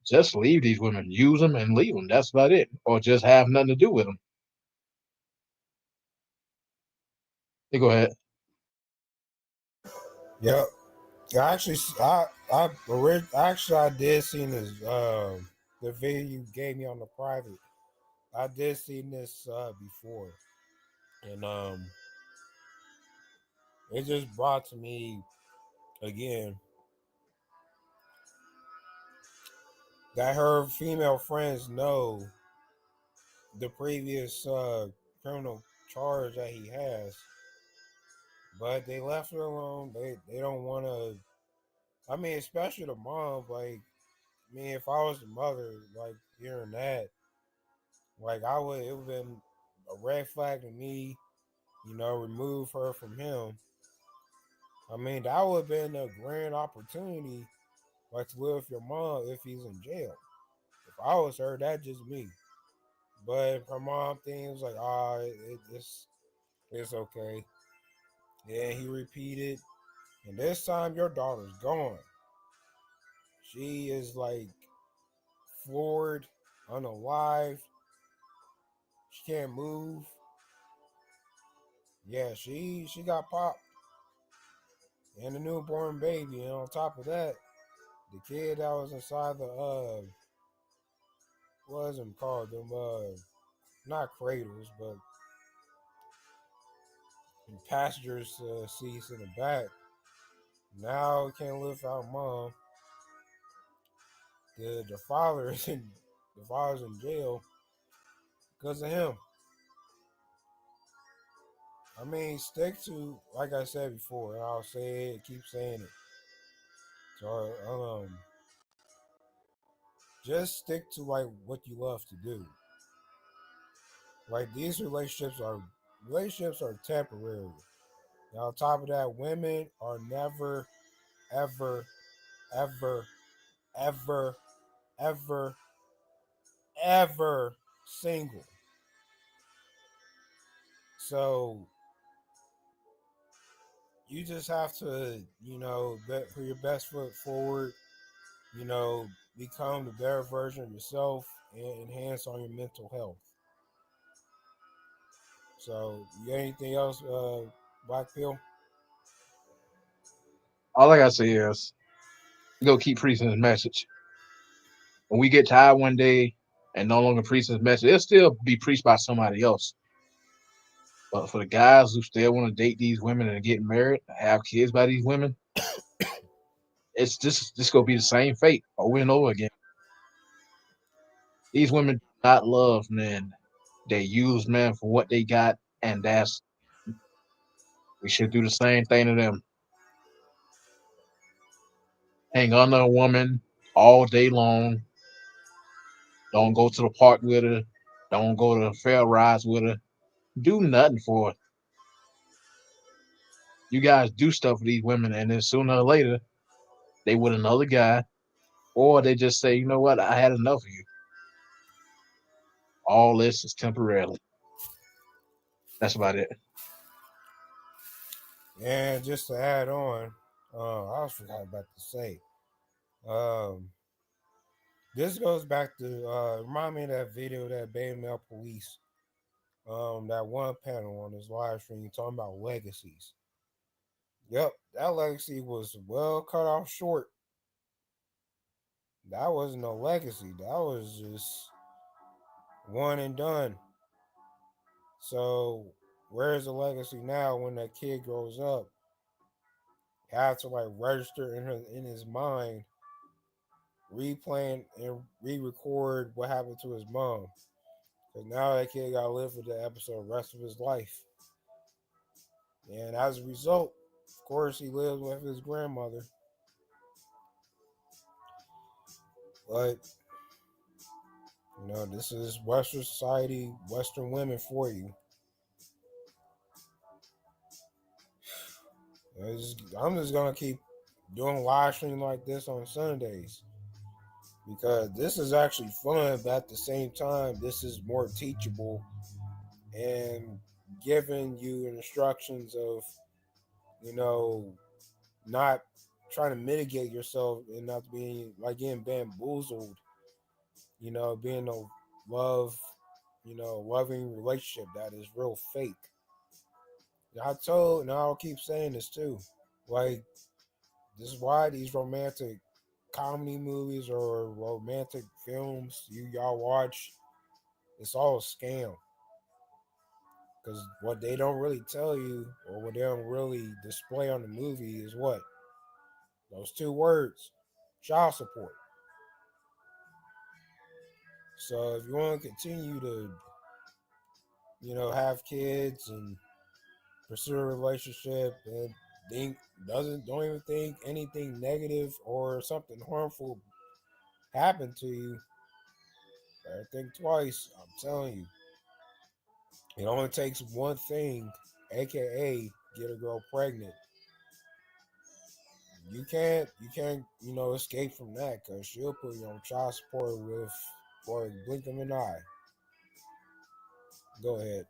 Just leave these women. Use them and leave them. That's about it. Or just have nothing to do with them. You go ahead. Yep. I did see this the video you gave me on the private. I did see this before, and it just brought to me again that her female friends know the previous criminal charge that he has, but they left her alone. They don't want to. I mean, especially the mom. Like, I mean, if I was the mother, like hearing that, like I would, it would have been a red flag to me. You know, remove her from him. I mean, that would have been a grand opportunity, like to live with your mom if he's in jail. If I was her, that's just me. But her mom thinks like, it's okay. Then he repeated, and this time your daughter's gone. She is like floored, unalive. She can't move. Yeah, she got popped, and a newborn baby. And on top of that, the kid that was inside the what is them called? Them not cradles, but passengers seats in the back. Now he can't live without mom. The father is in the father's in jail because of him. I mean, stick to, like I said before, and I'll say it, keep saying it. So just stick to like what you love to do. Like these relationships are temporary. And on top of that, women are never, ever, ever, ever, ever, ever single. So you just have to, put your best foot forward, become the better version of yourself and enhance on your mental health. So, you got anything else, Black Pill? All I gotta say is, go keep preaching his message. When we get tired one day and no longer preach his message, it'll still be preached by somebody else. But for the guys who still want to date these women and get married, have kids by these women, it's just gonna be the same fate over and over again. These women do not love men. They use men for what they got, and we should do the same thing to them. Hang on to a woman all day long. Don't go to the park with her. Don't go to the fair rides with her. Do nothing for her. You guys do stuff for these women, and then sooner or later, they with another guy, or they just say, you know what, I had enough of you. All this is temporarily. That's about it. And just to add on, I was forgot about to say. This goes back to remind me of that video that Bay Male Police, that one panel on his live stream talking about legacies. Yep, that legacy was well cut off short. That wasn't no legacy. That was just one and done. So where's the legacy now when that kid grows up? You have to like register in his mind, replaying and re-record what happened to his mom. Because now that kid got to live with the episode the rest of his life. And as a result, of course, he lives with his grandmother. But, this is Western society, Western women for you. I'm just going to keep doing live stream like this on Sundays. Because this is actually fun, but at the same time, this is more teachable and giving you instructions of, not trying to mitigate yourself and not being like getting bamboozled, being a loving relationship that is real fake. And I'll keep saying this too. Like, this is why these romantic comedy movies or romantic films y'all watch, it's all a scam. Because what they don't really tell you or what they don't really display on the movie is what? Those two words, child support. So if you want to continue to, have kids and pursue a relationship and don't even think anything negative or something harmful happened to you, better think twice. I'm telling you. It only takes one thing, aka get a girl pregnant. You can't, escape from that because she'll put you on child support for a blink of an eye. Go ahead.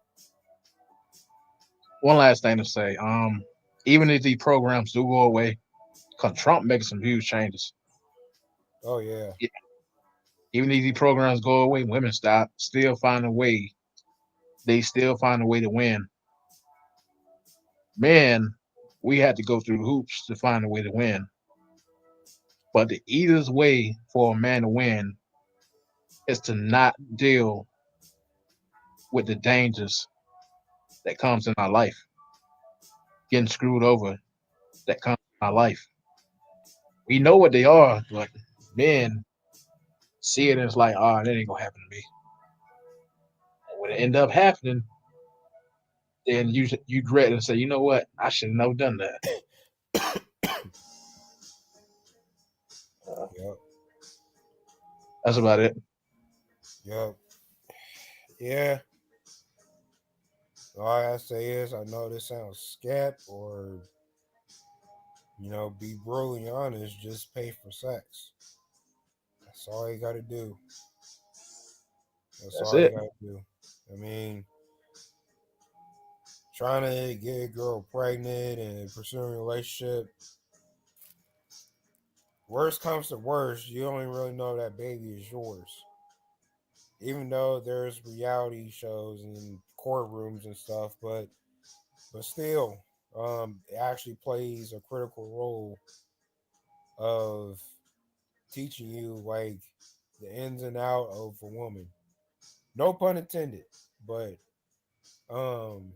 One last thing to say. Even if these programs do go away, because Trump making some huge changes. Oh yeah. Even if these programs go away, women still find a way. They still find a way to win. Men, we had to go through hoops to find a way to win. But the easiest way for a man to win is to not deal with the dangers that comes in our life. Getting screwed over that comes in our life. We know what they are, but men see it and it's like, oh, that ain't gonna happen to me. And when it end up happening, then you regret and say, you know what, I should have never done that. Yep. That's about it. Yep. Yeah. All I say is, I know this sounds scap or, be brutally honest, just pay for sex. That's all you got to do. That's That's all you it. got to do. I mean, trying to get a girl pregnant and pursuing a relationship, worst comes to worst, you don't even really know that baby is yours. Even though there's reality shows and courtrooms and stuff, but still, it actually plays a critical role of teaching you like the ins and out of a woman. No pun intended, but um,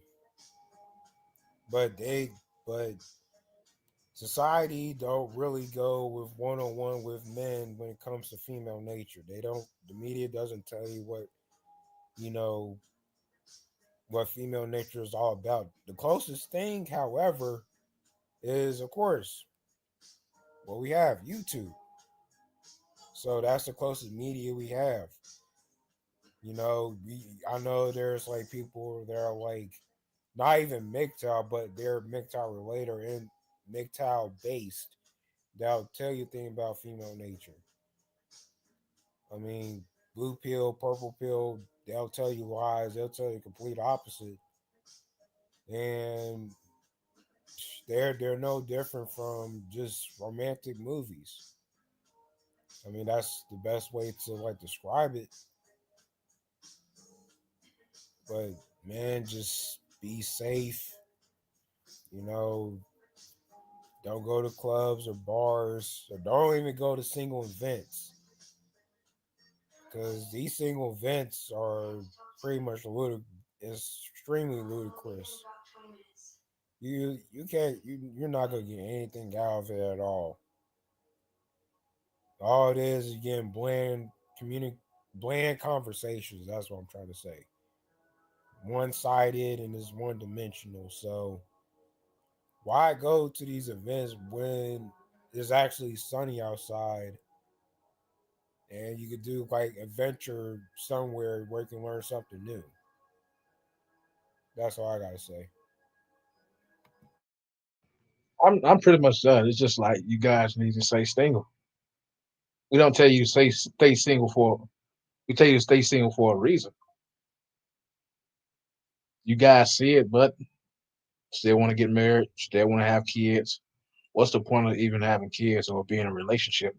but they but society don't really go with one on one with men when it comes to female nature. They don't. The media doesn't tell you you know what female nature is all about. The closest thing, however, is of course what we have, YouTube. So that's the closest media we have. I know there's like people that are like not even MGTOW, but they're MGTOW related or in MGTOW based. That'll tell you things about female nature. I mean, blue pill, purple pill, they'll tell you lies. They'll tell you complete opposite. And they're no different from just romantic movies. I mean, that's the best way to like describe it. But man, just be safe. You know, don't go to clubs or bars, or don't even go to single events. because these single events are pretty much extremely ludicrous. You can't you're not gonna get anything out of it at all. All it is getting bland conversations. That's what I'm trying to say. One sided and it's one dimensional. So why go to these events when it's actually sunny outside and you could do like adventure somewhere where you can learn something new? That's all I gotta say. I'm pretty much done. It's just like you guys need to stay single. We don't tell you to stay single for. We tell you to stay single for a reason. You guys see it, but still want to get married, still want to have kids. What's the point of even having kids or being in a relationship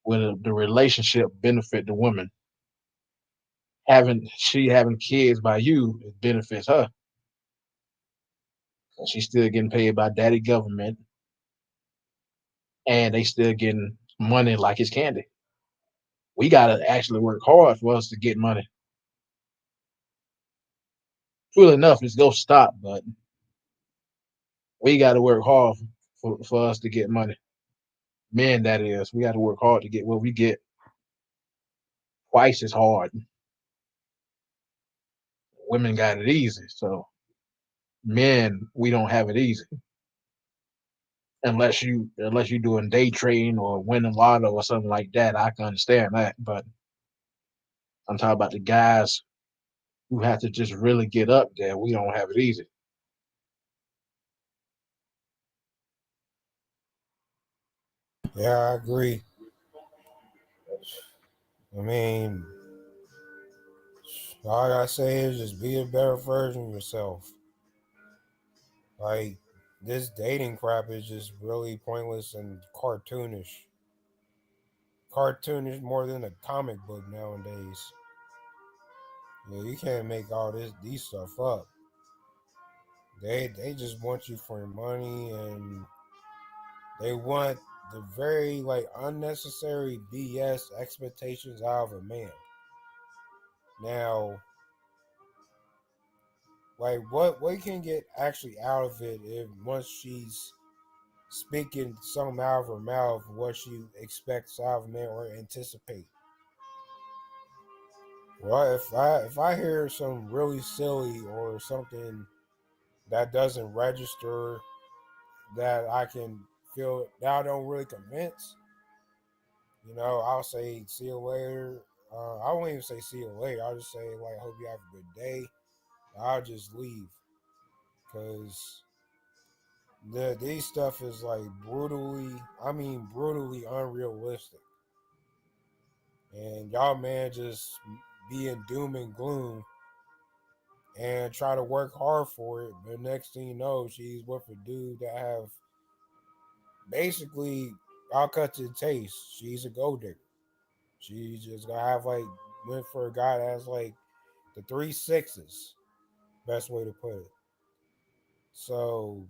when the relationship benefit the woman? Having kids by you, it benefits her. She's still getting paid by daddy government, and they still getting money like it's candy. We gotta actually work hard for us to get money. True enough, it's gonna stop, but we gotta work hard for us to get money. Men, that is, we gotta work hard to get what we get twice as hard. Women got it easy, so men, we don't have it easy. Unless you doing day trading or winning lotto or something like that, I can understand that. But I'm talking about the guys who have to just really get up there. We don't have it easy. Yeah, I agree. I mean, all I gotta say is just be a better version of yourself. Like, this dating crap is just really pointless and cartoonish. Cartoonish more than a comic book nowadays. Yeah, you can't make all these stuff up. They just want you for your money, and they want the very like unnecessary BS expectations out of a man. Now, like what can get actually out of it if once she's speaking something out of her mouth what she expects out of a man or anticipate. Well, if I hear some really silly or something that doesn't register that I can feel that I don't really convince, I'll say see you later. I won't even say see you later. I'll just say like hope you have a good day. I'll just leave because these stuff is like brutally unrealistic. And y'all man just be in doom and gloom and try to work hard for it. But next thing you know, she's with a dude that have basically I'll cut to the taste. She's a gold digger. She's just gonna have like went for a guy that has like the 3 6s. Best way to put it. So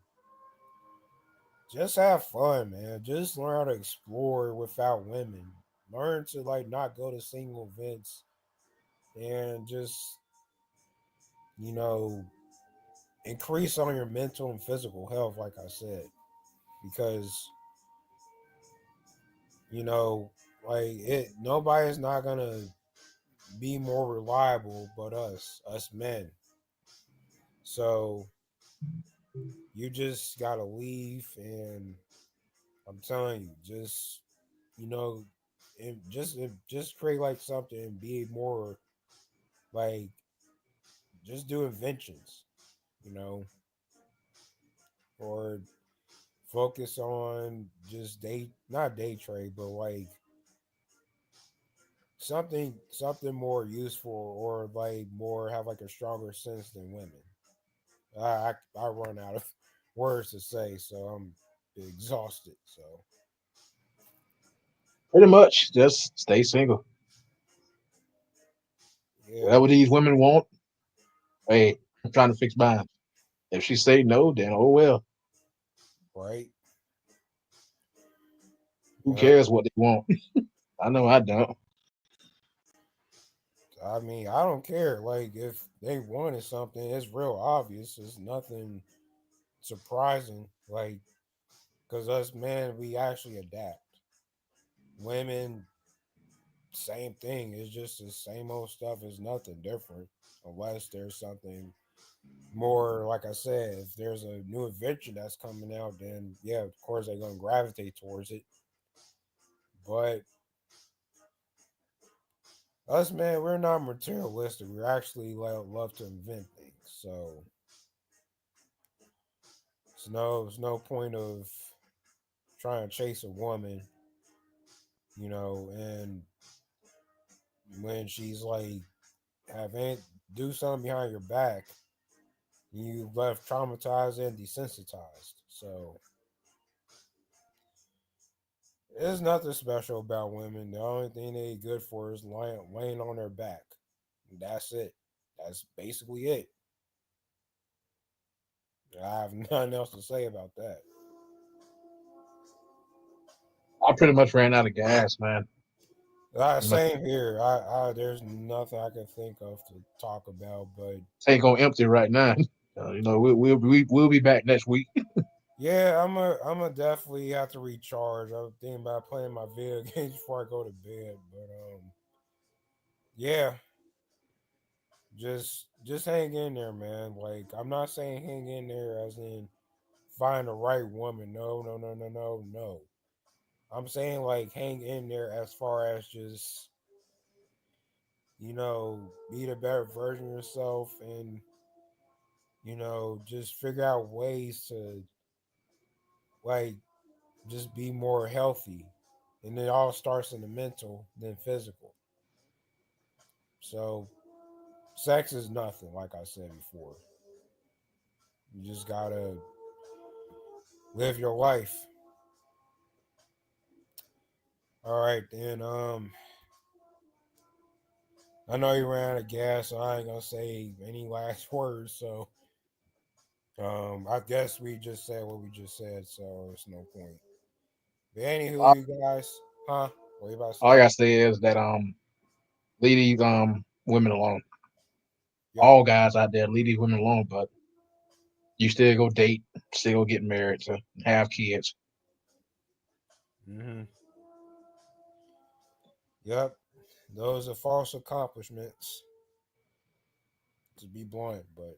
just have fun, man. Just learn how to explore without women. Learn to like not go to single events and just you know increase on your mental and physical health, like I said, because you know, like nobody's not gonna be more reliable but us men. So you just gotta leave, and I'm telling you, just you know, just create like something and be more like just do inventions, you know, or focus on just not day trade, but like something more useful or like more have like a stronger sense than women. I run out of words to say, so I'm exhausted. So Pretty much, just stay single. yeah, Whatever these women want, hey, I'm trying to fix mine. If she say no, then oh well. right. Who Yep. cares what they want? I know I don't. I mean, I don't care. Like, if they wanted something, it's real obvious. It's nothing surprising. Like, because us men, we actually adapt. Women, same thing. It's just the same old stuff. It's nothing different, unless there's something more. Like I said, if there's a new invention that's coming out, then yeah, of course they're gonna gravitate towards it. But us, man, we're not materialistic. We actually love to invent things. So it's no point of trying to chase a woman, and when she's like having do something behind your back, you left traumatized and desensitized. So there's nothing special about women. The only thing they good for is laying on their back. That's it. That's basically it. I have nothing else to say about that. I pretty much ran out of gas, man. Same here. There's nothing I can think of to talk about, but Tank on empty right now. We'll be back next week. yeah, I'm a definitely have to recharge. I'm thinking about playing my video games before I go to bed, but yeah, just hang in there, man. Like, I'm not saying hang in there as in find the right woman. No, no, no, no, no, no. I'm saying like hang in there as far as just be the better version of yourself, and just figure out ways to like just be more healthy. And it all starts in the mental than physical. So sex is nothing, like I said before. You just gotta live your life. All right, then. I know you ran out of gas, so I ain't gonna say any last words. So, I guess we just said what we just said, so it's no point. But all, anywho, you guys, huh? What you about to all I say? gotta say is that leave these women alone. Yep. All guys out there, leave these women alone. But you still go date, still go get married to have kids. Mm-hmm. Yep. Those are false accomplishments, to be blunt. But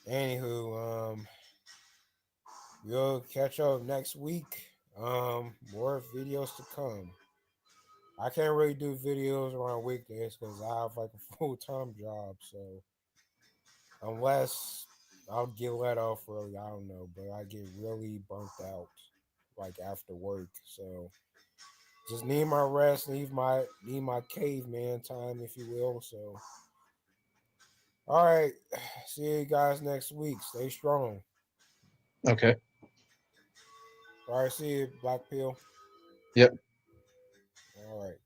anywho, we'll catch up next week. More videos to come. I can't really do videos around weekdays because I have like a full-time job. So unless I'll get let off early, I don't know. But I get really burnt out like after work. So just need my rest, need my caveman time, if you will. So all right, see you guys next week. Stay strong. Okay. All right, see you, Black Pill. Yep. All right.